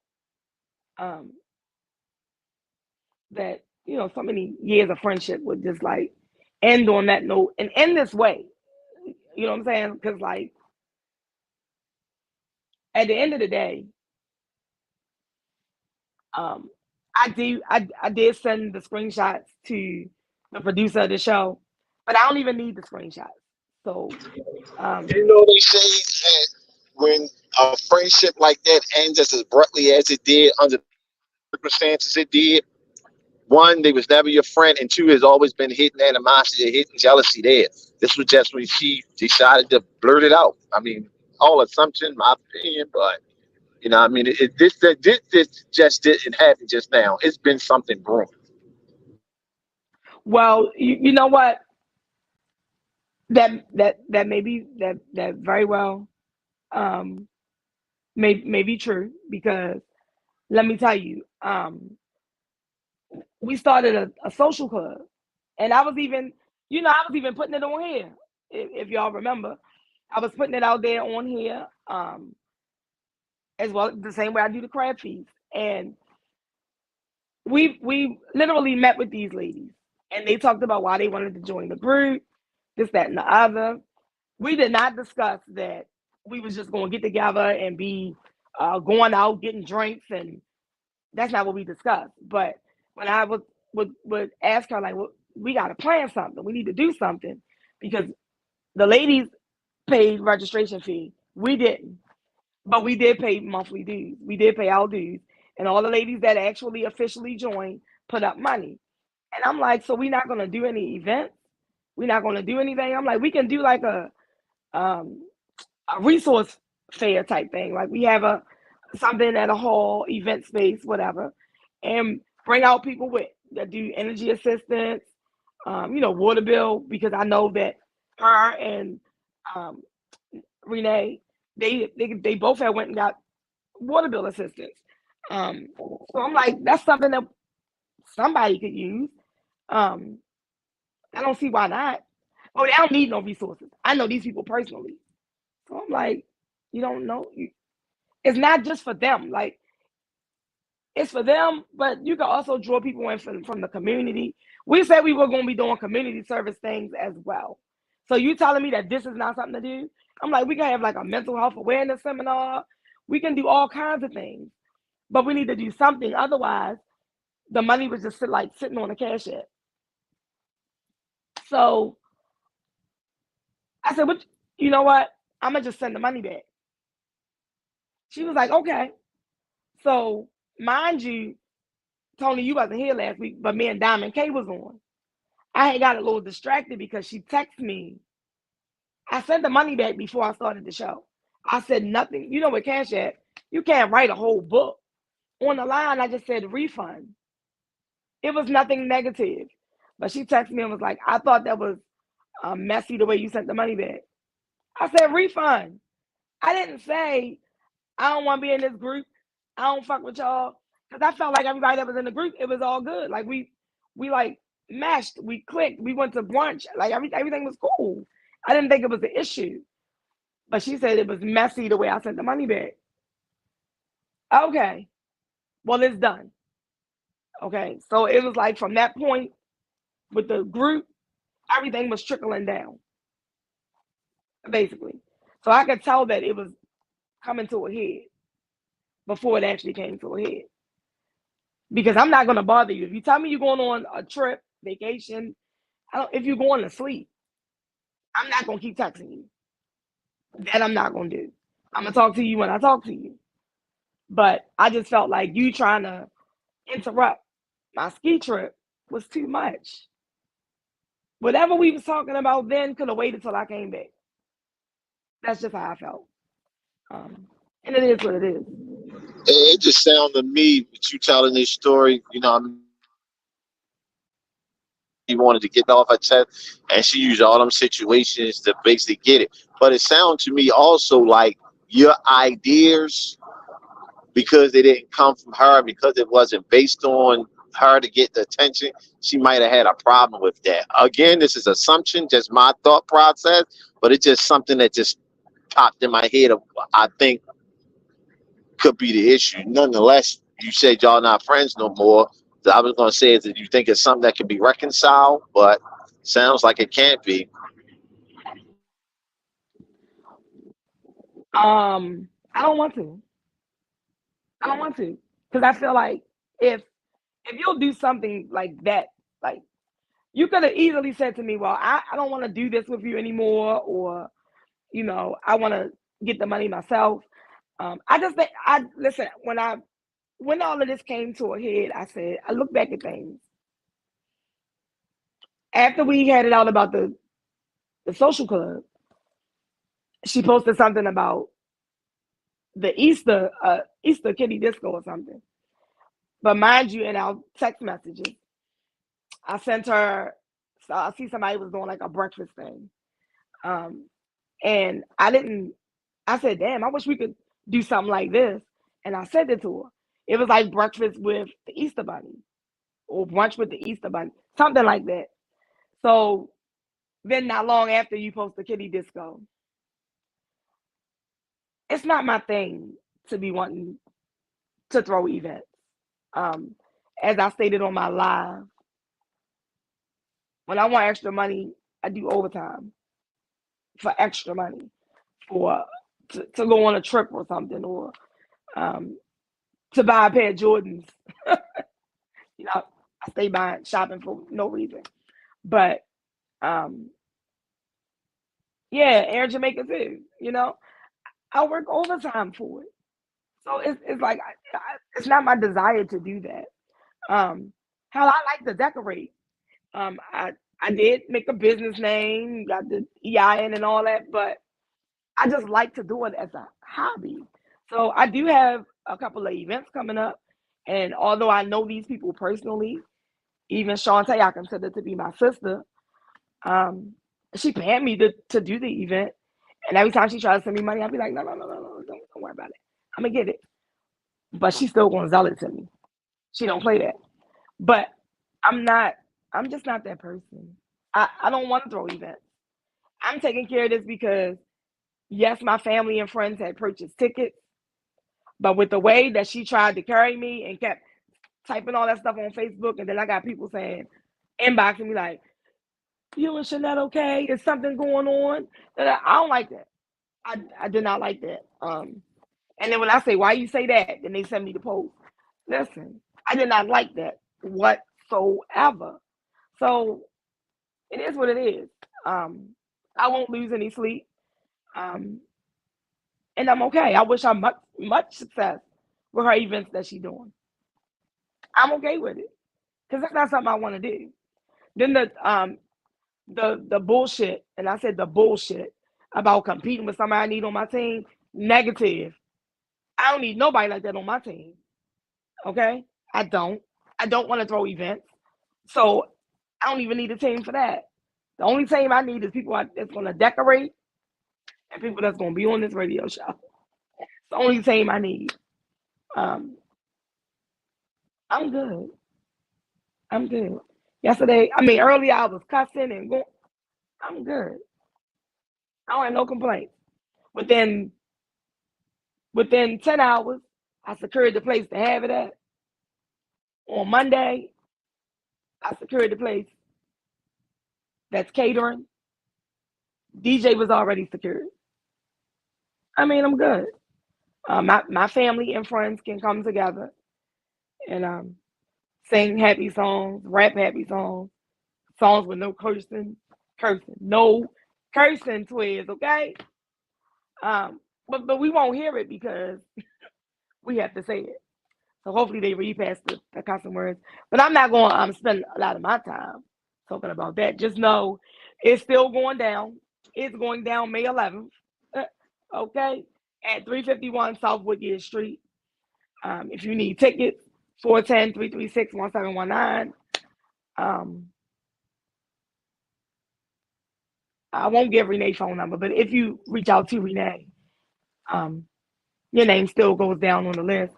um that, so many years of friendship would just like end on that note and end this way. You know what I'm saying? Because like at the end of the day, um, I did send the screenshots to the producer of the show, but I don't even need the screenshots. So You know they say that when a friendship like that ends as abruptly as it did under the circumstances it did, one, they was never your friend, and two, has always been hidden animosity, hidden jealousy there. This was just when she decided to blurt it out. I mean, all assumption, my opinion, but You know, what I mean, this just didn't happen just now. It's been something brewing. Well, you know what? That may be that very well um may be true because let me tell you, we started a social club, and I was even, I was even putting it on here. If y'all remember, I was putting it out there on here, as well, the same way I do the crab feast. And we literally met with these ladies, and they talked about why they wanted to join the group, this, that, and the other. We did not discuss that we was just going to get together and be going out getting drinks, and that's not what we discussed. But when I would ask her, like, well, we got to plan something, we need to do something, because the ladies paid registration fee, we didn't, but we did pay monthly dues, we did pay our dues, and all the ladies that actually officially joined put up money. And I'm like, so we're not going to do any events, we're not going to do anything. I'm like, we can do like um, a resource fair type thing. Like we have a something at a hall, event space, whatever, and bring out people with that do energy assistance, water bill, because I know that her and um, Renee, they both had went and got water bill assistance. So I'm like, that's something that somebody could use. Um, I don't see why not. Oh, they don't need no resources. I know these people personally. So I'm like, you don't know. It's not just for them. Like, it's for them, but you can also draw people in from the community. We said we were going to be doing community service things as well. So you telling me that this is not something to do? I'm like, we can have like a mental health awareness seminar. We can do all kinds of things, but we need to do something. Otherwise, the money was just sitting on the cash app. So I said, "What? You know what? I'm gonna just send the money back." She was like, "Okay." So mind you, Tony, you wasn't here last week, but me and Diamond K was on. I had got a little distracted because she texted me. I sent the money back before I started the show. I said nothing. You know, with Cash App, you can't write a whole book. On the line, I just said refund. It was nothing negative. But she texted me and was like, I thought that was messy the way you sent the money back. I said refund. I didn't say I don't want to be in this group. I don't fuck with y'all. Because I felt like everybody that was in the group, it was all good. Like we like meshed, we clicked, we went to brunch. Like everything was cool. I didn't think it was an issue. But she said it was messy the way I sent the money back. Okay. Well, it's done. Okay. So it was like from that point with the group, everything was trickling down, basically. So I could tell that it was coming to a head before it actually came to a head. Because I'm not going to bother you. If you tell me you're going on a trip, vacation, if you're going to sleep, I'm not going to keep texting you. That I'm not going to do. I'm going to talk to you when I talk to you. But I just felt like you trying to interrupt my ski trip was too much. Whatever we was talking about then could have waited till I came back. That's just how I felt. And it is what it is. It just sounds to me with you telling this story, she wanted to get off her chest, and she used all them situations to basically get it. But it sounds to me also like your ideas, because they didn't come from her, because it wasn't based on her to get the attention, she might have had a problem with that. Again, this is assumption, just my thought process, but it's just something that just popped in my head of, I think, could be the issue. Nonetheless, you said y'all not friends no more. I was going to say is that you think it's something that can be reconciled, but sounds like it can't be. I don't want to. I don't want to. Because I feel like if you'll do something like that, like you could have easily said to me, well, I don't want to do this with you anymore, or, I want to get the money myself. I just think listen, when all of this came to a head, I look back at things. After we had it out about the social club, she posted something about the Easter kitty disco or something. But mind you, in our text messages, I sent her. So I see somebody was doing like a breakfast thing, and I didn't. I said, "Damn, I wish we could do something like this." And I sent it to her. It was like breakfast with the Easter Bunny, or brunch with the Easter Bunny, something like that. So then, not long after you post the kitty disco, it's not my thing to be wanting to throw events. Um, as I stated on my live, when I want extra money, I do overtime for extra money for to go on a trip or something, or um, to buy a pair of Jordans. You know, I stay buying shopping for no reason. But um, yeah, Air Jamaica too. You know, I work overtime for it, so it's like it's not my desire to do that. How I like to decorate. I did make a business name, got the EIN and all that, but I just like to do it as a hobby. So I do have a couple of events coming up, and although I know these people personally, even Shantae, I consider to be my sister. Um, she paid me to do the event, and every time she tries to send me money, I'll be like, no, no, no, no, no, don't worry about it. I'm gonna get it, but she's still gonna sell it to me. She don't play that. But I'm not. I'm just not that person. I don't want to throw events. I'm taking care of this because yes, my family and friends had purchased tickets, but with the way that she tried to carry me and kept typing all that stuff on Facebook, and then I got people saying, inboxing me like, "You and Shanette okay? Is something going on?" And I don't like that. I did not like that. And then when I say, "Why you say that?" then they send me the post. Listen, I did not like that whatsoever. So it is what it is. Um, I won't lose any sleep. Um, and I'm okay. I wish her much success with her events that she's doing. I'm okay with it because that's not something I want to do. Then the bullshit, and I said the bullshit about competing with somebody I need on my team. Negative. I don't need nobody like that on my team. Okay, I don't. I don't want to throw events, so I don't even need a team for that. The only team I need is people that's going to decorate and people that's going to be on this radio show. It's the only team I need. Um, I'm good. I'm good. Yesterday, I mean, earlier I was cussing and going. I'm good. I don't have no complaints. Within within 10 hours, I secured the place to have it at. On Monday, I secured the place that's catering. DJ was already secured. I mean, I'm good. My family and friends can come together and sing happy songs, rap happy songs, songs with no no cursing, Twiz, okay? But we won't hear it because we have to say it. So hopefully they repass the cussing words. But I'm not going to spend a lot of my time talking about that. Just know it's still going down. It's going down May 11th, okay, at 351 South Woodgate Street. If you need tickets, 410-336-1719. I won't give Renee's phone number, but if you reach out to Renee, your name still goes down on the list.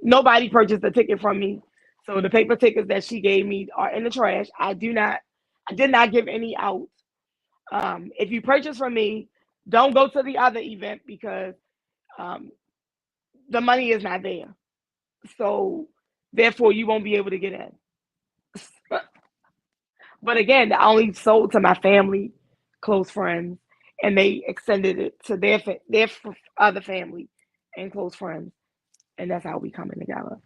Nobody purchased a ticket from me, so the paper tickets that she gave me are in the trash. I did not give any out. If you purchase from me, don't go to the other event because um, the money is not there. So therefore, you won't be able to get in. But again, I only sold to my family, close friends, and they extended it to their other family and close friends, and that's how we coming together.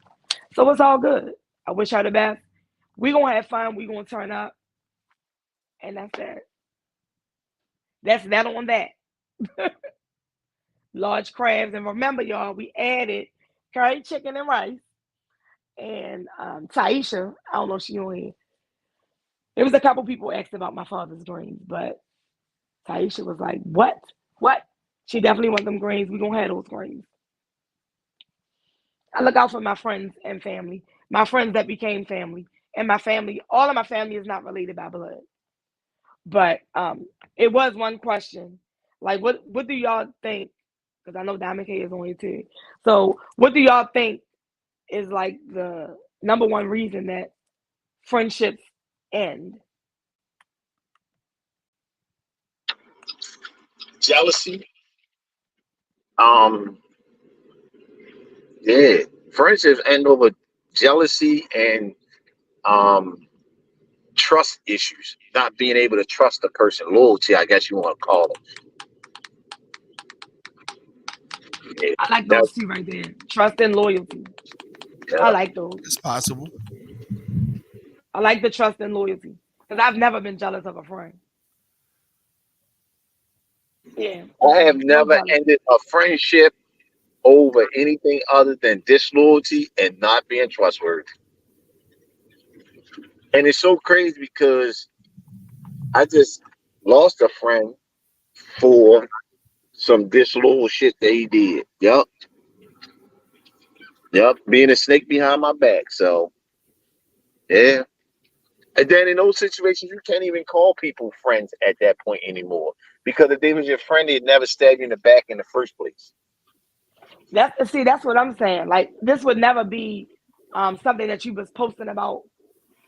So it's all good. I wish her the best. We gonna have fun. We gonna turn up, and that's it. That's that on that. Large crabs, and remember, y'all, we added curry chicken and rice. And Taisha, I don't know if she on here. There was a couple people asked about my father's dreams, but Taisha was like, "What? What?" She definitely wants them greens. We're gonna have those greens. I look out for my friends and family, my friends that became family, and my family. All of my family is not related by blood, but it was one question, like what do y'all think? Because I know Diamond K is on here too. So what do y'all think is like the number one reason that friendships end? Jealousy. Um, yeah, friendships end over jealousy and um trust issues. Not being able to trust the person. Loyalty, I guess you want to call it. Yeah. I like That, those two right there. Trust and loyalty. I yeah. like those. It's possible. I like the trust and loyalty because I've never been jealous of a friend. Yeah, I have no never jealousy. ended a friendship over anything other than disloyalty and not being trustworthy. And it's so crazy because I just lost a friend for some disloyal shit that he did. Yep. Yep. Being a snake behind my back. So, yeah. And then in those situations, you can't even call people friends at that point anymore. Because if they was your friend, they'd never stab you in the back in the first place. That's what I'm saying. Like this would never be something that you was posting about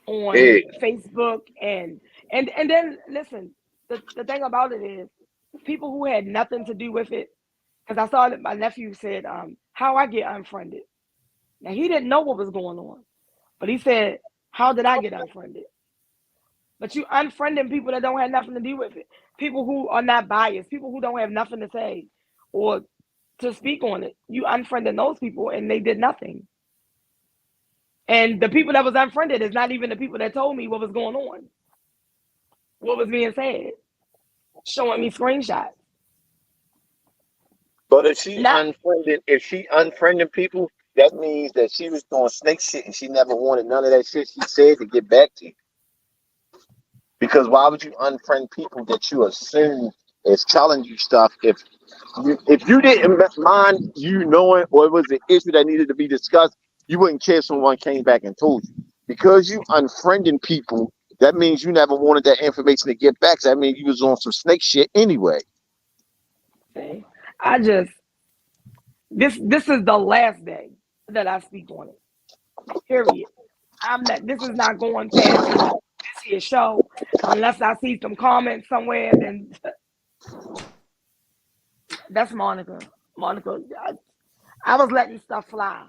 Yeah. on Facebook and then listen, the thing about it is people who had nothing to do with it, because I saw that my nephew said, how I get unfriended. Now he didn't know what was going on, but he said, how did I get unfriended? But you unfriending people that don't have nothing to do with it. People who are not biased, people who don't have nothing to say or to speak on it. You unfriending those people and they did nothing. And the people that was unfriended is not even the people that told me what was going on, what was being said, showing me screenshots. But Not if she unfriending people, that means that she was doing snake shit and she never wanted none of that shit she said to get back to you. Because why would you unfriend people that you assume is telling you stuff if you didn't mind you knowing or it was an issue that needed to be discussed, you wouldn't care if someone came back and told you. Because you unfriending people, that means you never wanted that information to get back. So that means you was on some snake shit anyway. say, I just this is the last day that I speak on it. Period. I'm not. This is not going past this here show unless I see some comments somewhere. Then that's Monica. Monica, I was letting stuff fly,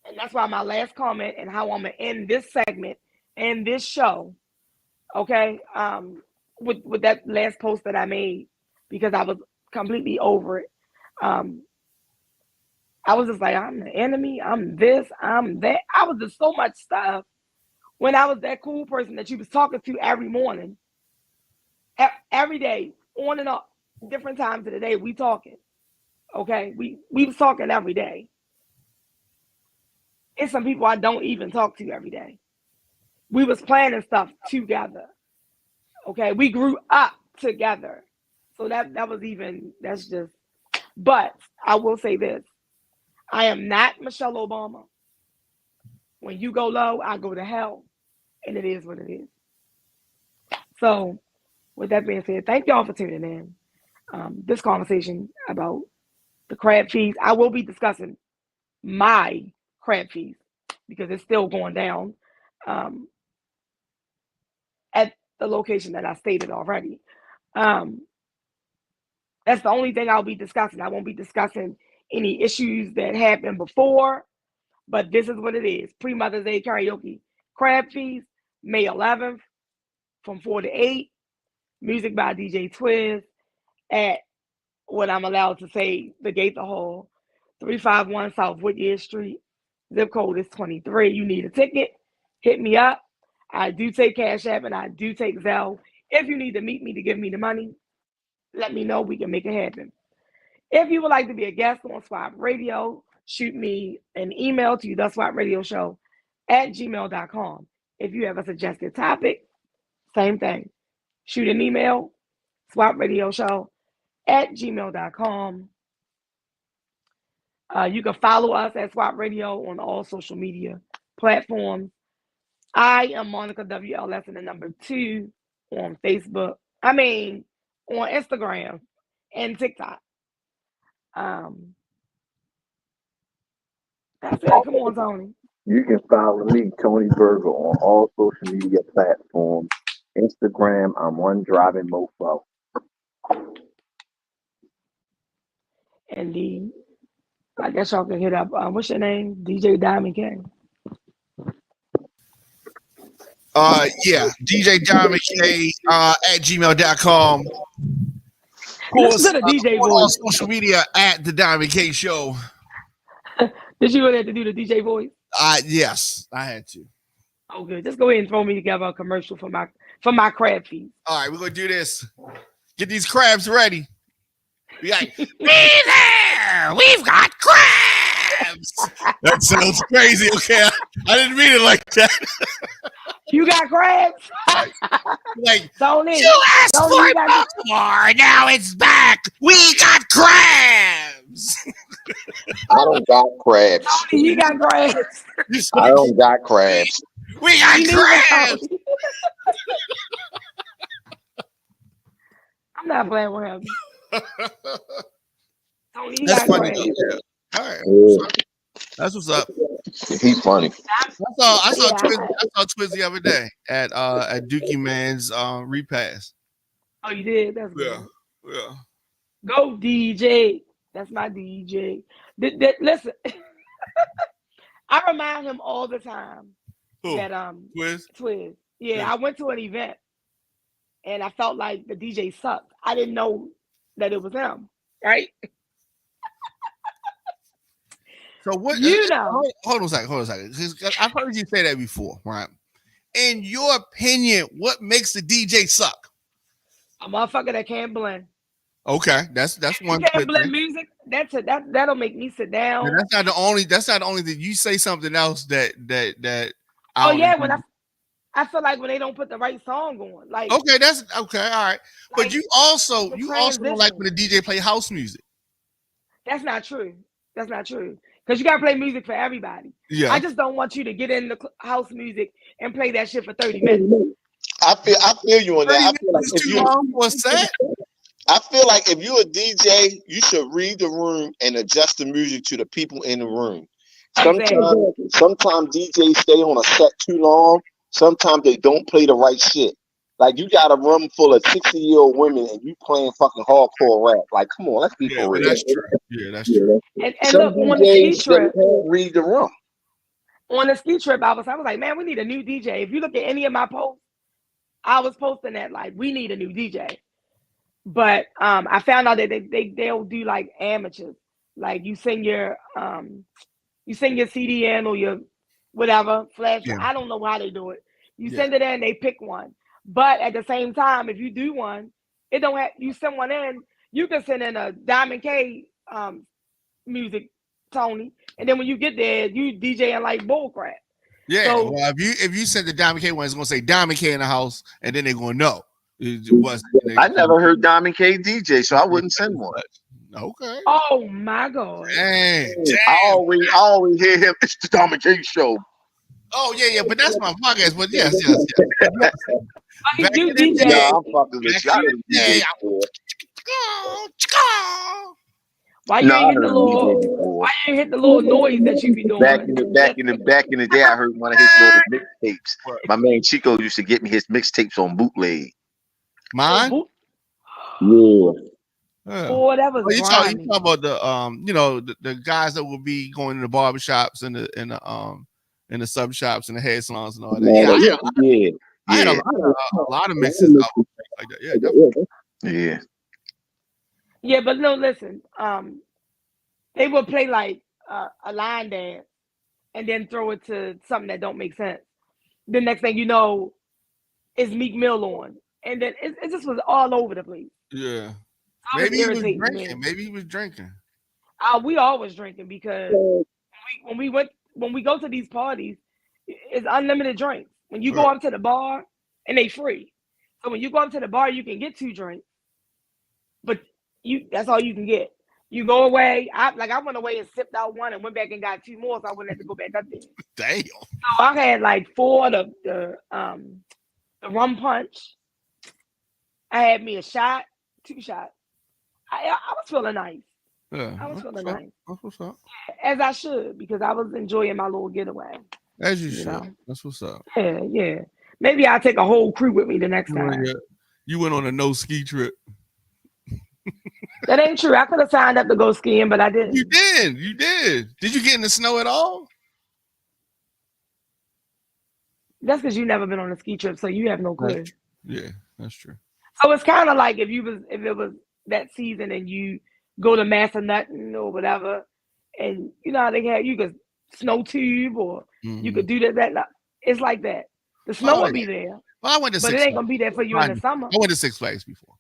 and that's why my last comment and how I'm gonna end this segment and this show. Okay, with that last post that I made because I was completely over it. Um, I was just like, I'm the enemy. I'm this. I'm that. I was just so much stuff when I was that cool person that you was talking to every morning, every day, on and off, different times of the day. We talking. Okay, we was talking every day. It's some people I don't even talk to every day. We was planning stuff together. Okay, we grew up together. So that was even that's just. But I will say this: I am not Michelle Obama. When you go low, I go to hell, and it is what it is. So, with that being said, thank y'all for tuning in. This conversation about the crab feast. I will be discussing my crab feast because it's still going down um, at the location that I stated already. Um, that's the only thing I'll be discussing. I won't be discussing any issues that happened before, but this is what it is. Pre-Mother's Day karaoke crab feast, May 11th from 4 to 8. Music by DJ Twiz at what I'm allowed to say, the Gaither Hall, 351 South Whittier Street. Zip code is 23. You need a ticket, hit me up. I do take Cash App and I do take Zelle. If you need to meet me to give me the money, let me know. We can make it happen. If you would like to be a guest on Swap Radio, shoot me an email to theswapradioshow at gmail.com. If you have a suggested topic, same thing. Shoot an email, Swap Radio Show at gmail.com. You can follow us at Swap Radio on all social media platforms. I am Monica WLS and the number 2 on Facebook. I mean, on Instagram and TikTok. That's it. Come on, Tony. You can follow me, Tony Berger, on all social media platforms. Instagram, I'm One Driving Mofo. And I guess y'all can hit up, what's your name? DJ Diamond King. Yeah, DJ Diamond K at gmail.com. Of course, Listen to the DJ on all voice. social media at the Diamond K Show. Did you really have to do the DJ voice? Yes, I had to. Oh, good. Just go ahead and throw me together a commercial for my crab feed. All right, we're gonna do this. Get these crabs ready. Be like, be there! We've got crabs. That sounds crazy. Okay, I didn't mean it like that. You got crabs? Like, Tony, you asked Tony, for you got more. Now it's back. We got crabs. I don't got crabs. Tony, you got crabs. I don't got crabs. We got You need crabs. some. I'm not playing with him. Tony, you That's got funny. crabs. Yeah. All right. Yeah, That's what's up. he's funny. I saw Yeah. Twiz the other day at Dookie Man's repass. Oh, you did? That's good. Yeah. Go DJ. That's my DJ. Listen, I remind him all the time Who? that Twiz? Yeah, Yeah. I went to an event and I felt like the DJ sucked. I didn't know that it was him, right? So what? You know. Hold on a second. 'Cause I've heard you say that before, right? In your opinion, what makes the DJ suck? A motherfucker that can't blend. Okay, that's one. You can't good blend thing. music. That'll make me sit down. And that's not the only. That's not the only that you say something else that. Oh don't yeah, agree when I feel like when they don't put the right song on, like Okay, that's okay. All right, but like, you also the don't like transition. when the DJ play house music. That's not true. That's not true. Because you gotta play music for everybody. Yeah, I just don't want you to get in the house music and play that shit for 30 minutes. I feel you on that. I feel like it's if too you, long for a set. I feel like if you're a DJ, you should read the room and adjust the music to the people in the room. Sometimes DJs stay on a set too long. Sometimes they don't play the right shit. Like you got a room full of 60-year-old women and you playing fucking hardcore rap. Like, come on, let's be Yeah, for but real. that's true. Yeah, that's true. And Some look, on the ski DJs trip, can't read the room. I was like, man, we need a new DJ. If you look at any of my posts, I was posting that like we need a new DJ. But I found out that they'll do like amateurs. Like you send your CD in or your whatever flash. Yeah. I don't know how they do it. You Yeah. send it in, they pick one. But at the same time, if you do one, it don't have you send one in. You can send in a Diamond K music, Tony, and then when you get there, you DJing like bullcrap. Yeah. So- well, if you send the Diamond K one, it's gonna say Diamond K in the house, and then they're gonna know it was. I never heard Diamond K DJ, so I wouldn't send one. Okay. Oh my god! Dang. I always hear him. It's the Diamond K show. Oh yeah, but that's my podcast. But yes. Like, you in the DJ. day- I'm fucking with you. I heard Yeah. DJ before. Why you No, I ain't hit the heard little? DJ before. Why you ain't hit the little noise that you be doing? Back in the day, I heard one of his little mixtapes. What? My man Chico used to get me his mixtapes on bootleg. Mine. Yeah. Yeah. Oh, that was Well, you talk grimy. about the the guys that will be going to the barbershops and the sub shops and the hair salons and all that. I had a lot of mixes out like that. Yeah, definitely. Yeah. Yeah, but no, listen. They would play like a line dance and then throw it to something that don't make sense. The next thing you know, is Meek Mill on, and then it just was all over the place. Yeah. I Maybe he was irritating, drinking. man. Maybe he was drinking. We always drinking because when we go to these parties, it's unlimited drinks. When you go up to the bar, and they free. So when you go up to the bar, you can get 2 drinks. But That's all you can get. You go away. I went away and sipped out one and went back and got 2 more, so I wouldn't have to go back up there. Damn. So I had like 4 the rum punch. I had me a shot, 2 shots. I was feeling nice. Yeah, I was feeling nice. That's what's up. As I should, because I was enjoying my little getaway. As you should. know? That's what's up. Yeah. Maybe I'll take a whole crew with me the next time. You went on a no ski trip. That ain't true. I could have signed up to go skiing, but I didn't. You did. Did you get in the snow at all? That's because you've never been on a ski trip, so you have no clue. Yeah, that's true. So it's kind of like if it was that season and you go to Massanutten or whatever, and you know how they have you could snow tube or you could do that. It's like that. The snow will be there. Well, I went to but it ain't gonna be there for you in the summer. I went to Six Flags before.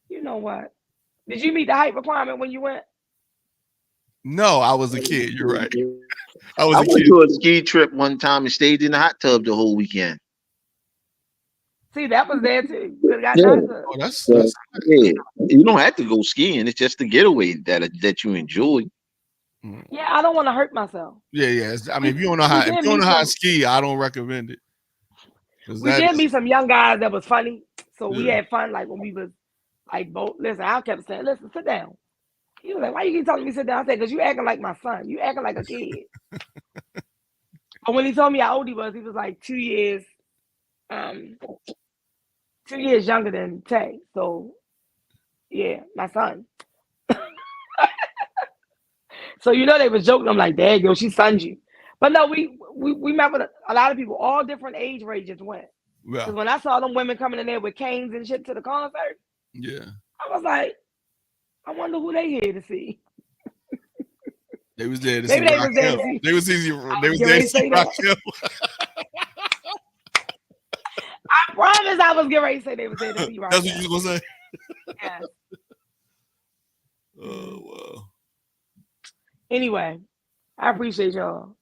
You know what? Did you meet the height requirement when you went? No, I was a kid. You're right. I went to a ski trip one time and stayed in the hot tub the whole weekend. See, that was there too. Oh, that's yeah. You don't have to go skiing. It's just the getaway that you enjoy. Yeah, I don't want to hurt myself. Yeah. I mean, if you don't know how to ski, I don't recommend it. We did meet some young guys that was funny, so we had fun. Like when we was like both. Listen, I kept saying, "Listen, sit down." He was like, "Why you keep telling me to sit down?" I said, "Cause you acting like my son. You acting like a kid." But when he told me how old he was like 2 years, 2 years younger than Tay. So, yeah, my son. So you know they was joking. I'm like, "Dad, yo, she sunned you." But no, we met with a lot of people, all different age ranges went. Yeah. Because when I saw them women coming in there with canes and shit to the concert, I was like, I wonder who they here to see. They was there to Maybe see they was there to see. They was there to see Raquel. I promise I was getting ready to say they was there to see Raquel. That's what you was gonna say? Yeah. Oh, wow. Anyway, I appreciate y'all.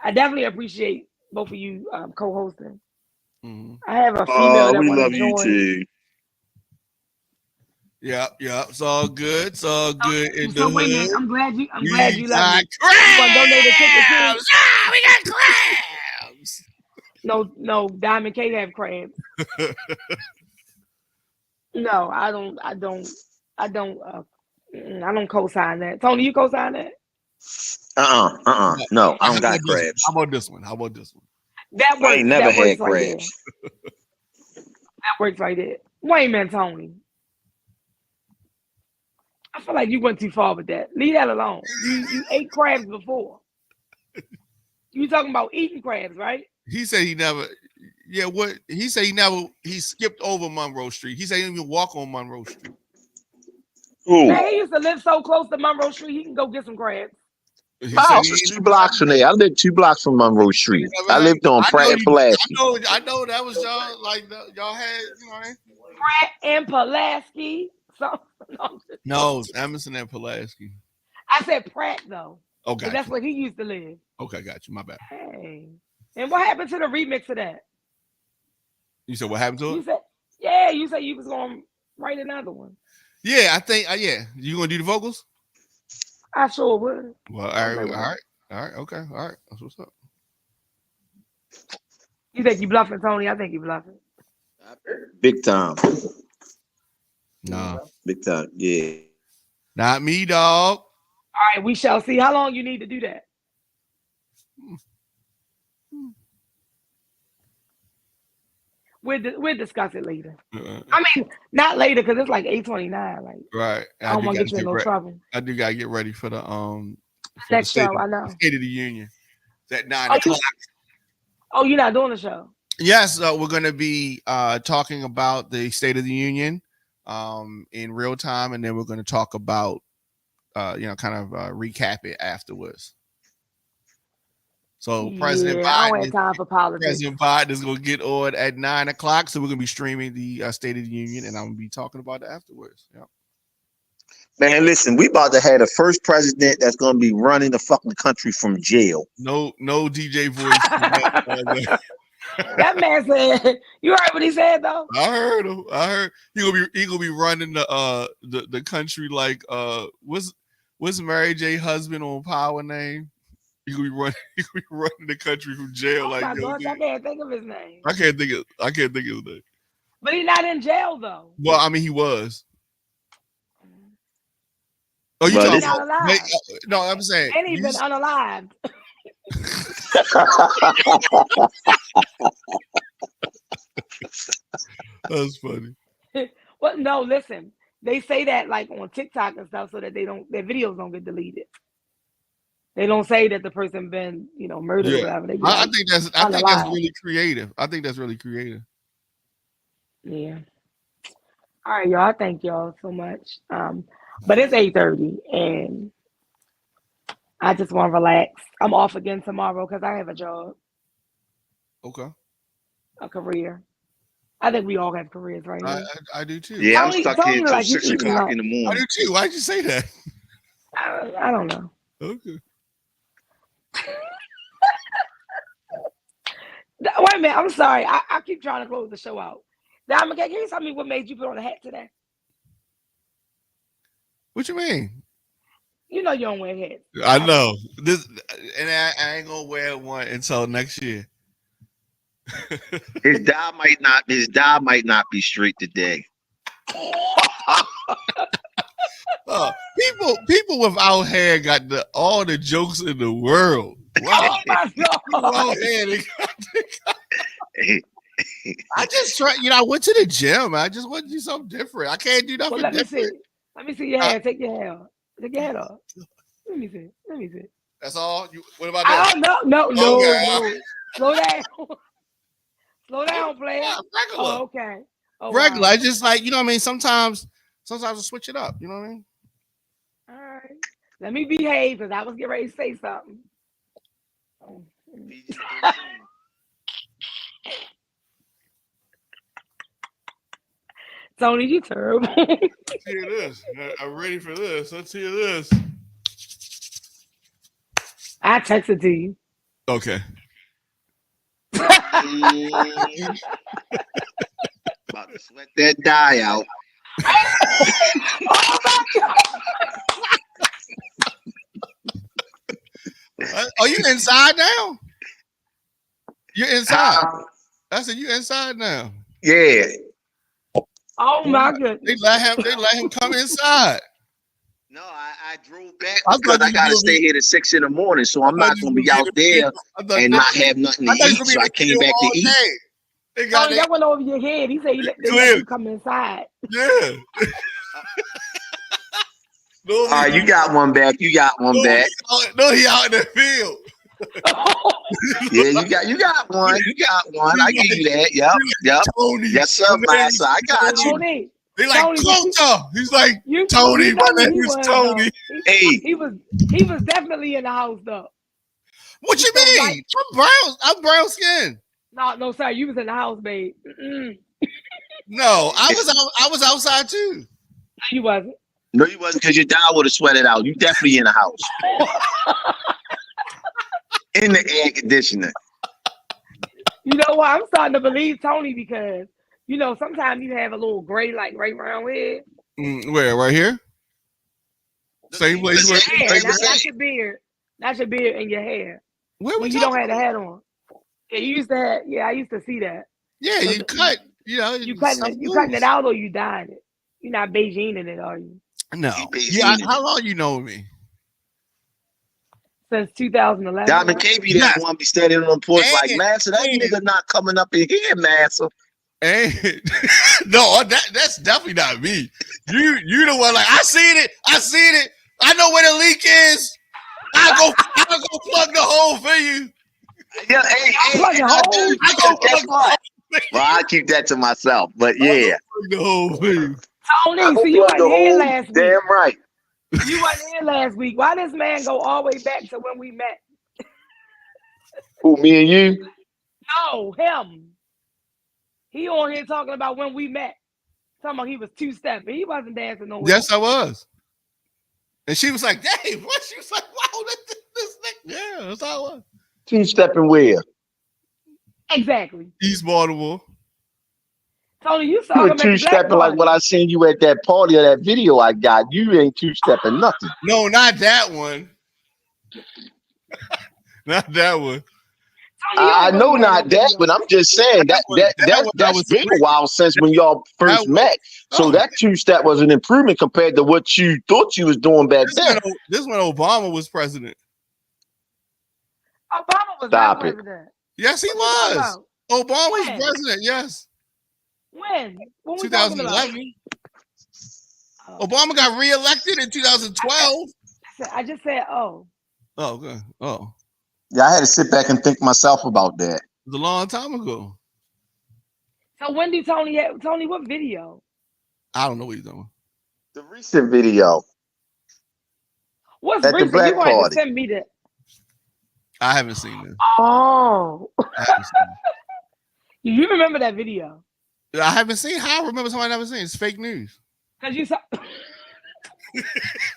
I definitely appreciate both of you co-hosting. I have a female that want to join. You too. Yeah. It's all good. It's all good in the hood. I'm glad you love me. Crabs! You want to donate a ticket too? Ah, we got crabs. No, Diamond Kate have crabs. No, I don't co-sign that. Tony, you co-sign that? No, I don't got crabs. How about this one? That works. I ain't never had crabs. That works right there. Wait a minute, Tony. I feel like you went too far with that. Leave that alone. You ate crabs before. You talking about eating crabs, right? He said he never. Yeah, what he said he skipped over Monroe Street. He said he didn't even walk on Monroe Street. Ooh. Man, he used to live so close to Monroe Street, he can go get some crabs. My house is 2 blocks from there. I lived 2 blocks from Monroe Street. I lived on Pratt and Pulaski. I know that was y'all. Like y'all had, you know. Pratt and Pulaski. No, Emerson and Pulaski. I said Pratt though. Okay, that's where he used to live. Okay, got you. My bad. Hey, and what happened to the remix of that? You said what happened to it? You said you was gonna write another one. Yeah, I think. You gonna do the vocals? I sure would. Well, all right, okay, all right. That's what's up. You think you bluffing, Tony? I think you bluffing. Big time. Nah. Big time. Yeah. Not me, dog. All right, we shall see. How long you need to do that? We'll discuss it later. I mean, not later because it's like 8:29. Like, right. I don't want to get you in no trouble. I do gotta get ready for the next show. I know. State of the Union. It's at 9 o'clock. Oh, you're not doing the show? Yes, we're gonna be talking about the State of the Union in real time, and then we're gonna talk about recap it afterwards. So President Biden, I don't have time for politics. President Biden is going to get on at 9 o'clock. So we're going to be streaming the State of the Union, and I'm going to be talking about it afterwards. Yeah. Man, listen, we about to have the first president that's going to be running the fucking country from jail. No DJ voice. That man said, you heard what he said though? I heard him. I heard he gonna be running the country like what's Mary J husband on Power name? He gonna be running the country from jail. Oh like my yo, gosh, dude. I can't think of his name. I can't think of his name. But he's not in jail though. Well, I mean he was. Oh, you But talking Not alive. no, I'm saying And he's been unalived. That's funny. Well, no, listen. They say that like on TikTok and stuff so that their videos don't get deleted. They don't say that the person been, murdered or whatever. They be I like, think that's really creative. I think that's really creative. Yeah. All right, y'all. Thank y'all so much. But it's 8:30 and I just want to relax. I'm off again tomorrow because I have a job, Okay. a career. I think we all have careers right now. I do too. Yeah, I'm Tony- stuck Tony here till like you 6 o'clock in the I do morning. too. Why'd you say that? I don't know. Okay. Wait a minute. I'm sorry. I keep trying to close the show out. Diamond, can you tell me what made you put on a hat today? What you mean? You know you don't wear hats. I know this, and I ain't gonna wear one until next year. His dye might not be straight today. People without hair got all the jokes in the world. Wow. Oh my God. I just try. I went to the gym. I just want to do something different. I can't do nothing Well, let me different. see. Let me see your hair. Take your hair off. Take your head off. Let me see. That's all. What about I that? don't know. No. Okay. Slow down. Slow down, player. Yeah, regular. Oh, okay. Oh, Regular. wow. I just like what I mean. Sometimes I switch it up. You know what I mean? All right. Let me behave because I was getting ready to say something. Oh. Tony, you terrible. Let's hear this. I'm ready for this. Let's hear this. I texted to you. Okay. About to sweat that dye out. Oh my God. Are you inside now? You're inside. I said you inside now. Yeah. Oh my goodness. They let him come inside. No, I drove back I because thought I you gotta were stay here to 6 in the morning, so I'm not gonna be out there and not have nothing to eat. So I came back to eat. They got Tony, that went over your head. He said they let you come inside. Yeah. All right, you got one back. You got one back. No, he out in the field. Yeah, you got one. You got one. I give you that. Yep. Tony. Yes, sir, master. I got you. Tony. They like Tony, Clota. He's like you Tony. My know name he is was, Tony. Hey, he was definitely in the house though. What you So, mean? I'm brown skin. No, sir, you was in the house, babe. No, I was outside too. You wasn't. no, you wasn't because your dad would have sweated out. You definitely in the house. In the air conditioner. You know what? I'm starting to believe Tony because sometimes you have a little gray, like right around here. Where? Right here? Same place. Yeah, not your beard. Not your beard and your hair. Where When you don't have the hat on. Yeah, you used to have. Yeah, I used to see that. Yeah, you cut. You cutting it out or you dyeing it? You're not Beijinging it, are you? No. Yeah. How long you know me? Since 2011. Diamond KB that one be standing on the porch like, Master, that nigga not coming up in here, Master. Hey, no, that's definitely not me. You the one like I seen it. I know where the leak is. I go plug the hole for you. Yeah, hey, Plug the hole. guess what? Well, I keep that to myself, but yeah. Plug the hole for you. Tony, so you wasn't here last week. Damn right. You wasn't here last week. Why this man go all the way back to when we met? Who, me and you? No, him. He on here talking about when we met. Talking about he was two-stepping. He wasn't dancing nowhere. Yes, I was. And she was like, Dave, what? She was like, wow, this thing. Yeah, that's how it was. Two-stepping where? Exactly. East Baltimore. Tony, you saw You him were at the black two-stepping like party. what I seen you at that party or that video I got. You ain't two-stepping nothing. No, not that one. Not that one. Tony, you I ain't know gonna get not no that, video. but I'm just saying That one I that's was been a with. while since when y'all first That met. So Oh, that two-step was an improvement compared to what you thought you was doing back then. this when Obama was president. Obama was Stop not it. president. Yes, he What you talking was. about? Obama was When? president. Yes, When? What we talking about? 2011. Obama got reelected in 2012. I just said, oh. Oh, okay. Oh, Yeah, I had to sit back and think myself about that. it was a long time ago. So when did Tony what video? I don't know what he's doing. The recent video What's at the recent? black You going to party. send me the I haven't seen this. Oh. I haven't seen You remember that video? it. I haven't seen. How I remember somebody never seen it. It's fake news. Because you saw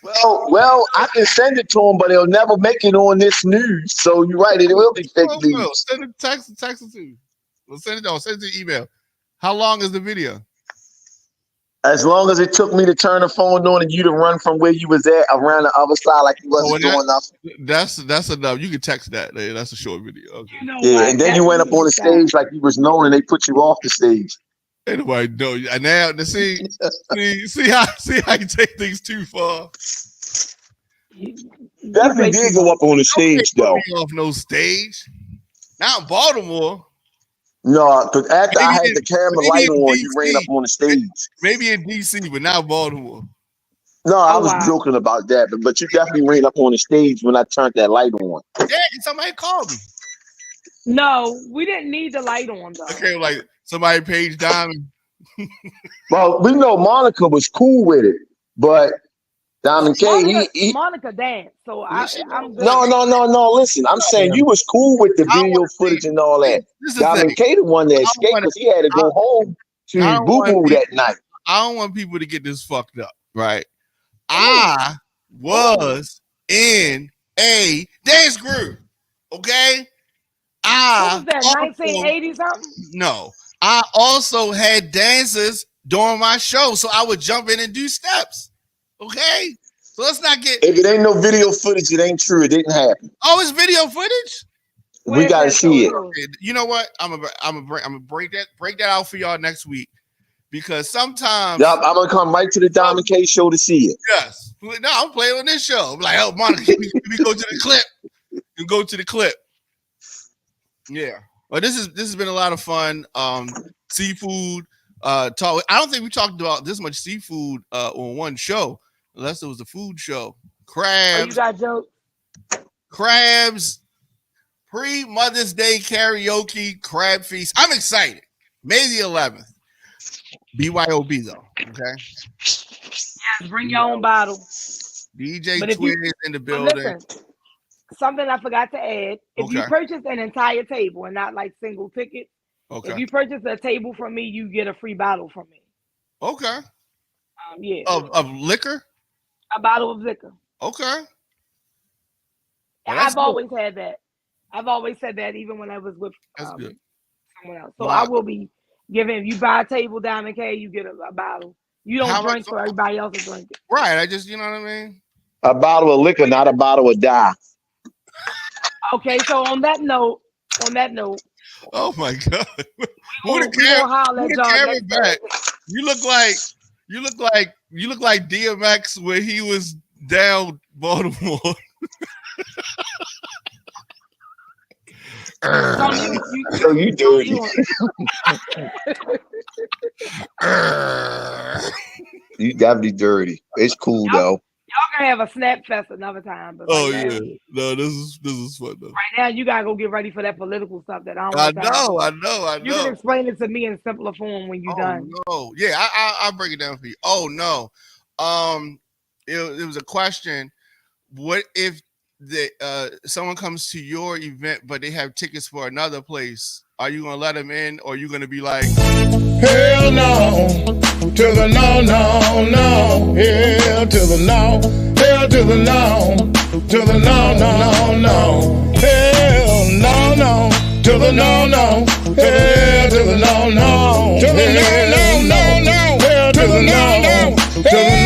Well, I can send it to him, but he'll never make it on this news. So you're right, it will be fake Oh, news. well, send it text it to you. Well, send it to email. How long is the video? As long as it took me to turn the phone on and you to run from where you was at around the other side like you wasn't doing nothing. That's enough. You can text that. That's a short video. Okay. you know Yeah, what? and then you went up on the stage like you was known and they put you off the stage. Ain't nobody know you. And now see how you take things too far. Definitely did go up on the stage though. Off no stage. Now in Baltimore. No, because after I had Maybe the camera light on, you ran up on the stage. Maybe in DC, but not Baltimore. No, I was joking about that, but you definitely ran up on the stage when I turned that light on. Yeah, somebody called me. No, we didn't need the light on though. Okay, like somebody paged Diamond. Well, we know Monica was cool with it, but Diamond K, he Monica danced, so I'm good. No. Listen, I'm saying you was cool with the video footage and all that. Diamond K, the one that escaped because he had to go home to Boo Boo that night. I don't want people to get this fucked up, right? I was in a dance group, okay? What was that, 1980 something? No, I also had dancers during my show, so I would jump in and do steps. Okay, so let's not get. If it ain't no video footage, it ain't true. It didn't happen. Oh, it's video footage. We gotta see it. You know what? I'm gonna break that out for y'all next week because sometimes I'm gonna come right to the Diamond K show to see it. Yes, no, I'm playing on this show. I'm like, oh, Monica, can we go to the clip? You go to the clip. Yeah. Well, this has been a lot of fun. Seafood talk. I don't think we talked about this much seafood on one show. Unless it was a food show. Crabs. Oh, you got jokes? Crabs. Pre-Mother's Day karaoke crab feast. I'm excited. May the 11th. BYOB though. Okay. Yes, bring your own bottle. DJ Twiz in the building. Listen, something I forgot to add. If you purchase an entire table and not like single tickets, if you purchase a table from me, you get a free bottle from me. Okay. Yeah. Of liquor? A bottle of liquor. Okay. I've always had that. I've always said that even when I was with someone else. So wow. I will be giving, if you buy a table, Diamond K, you get a bottle. You don't drink so everybody else is drinking. Right. I just, you know what I mean? A bottle of liquor, not a bottle of dye. Okay, so on that note. Oh my God. Who the camera back? You look like DMX when he was down Baltimore. So you dirty. You definitely dirty. It's cool though. Y'all can have a snap fest another time. But yeah. No, this is fun though. Right now, you gotta go get ready for that political stuff that I know. You can explain it to me in simpler form when you're done. No. Yeah, I'll break it down for you. Oh no. It was a question. What if someone comes to your event but they have tickets for another place? Are you gonna let them in, or are you gonna be like, hell no, to the no, no, no, hell to the no, hell to the no, to the no, no, no, no, hell no, no, to the no, no, to the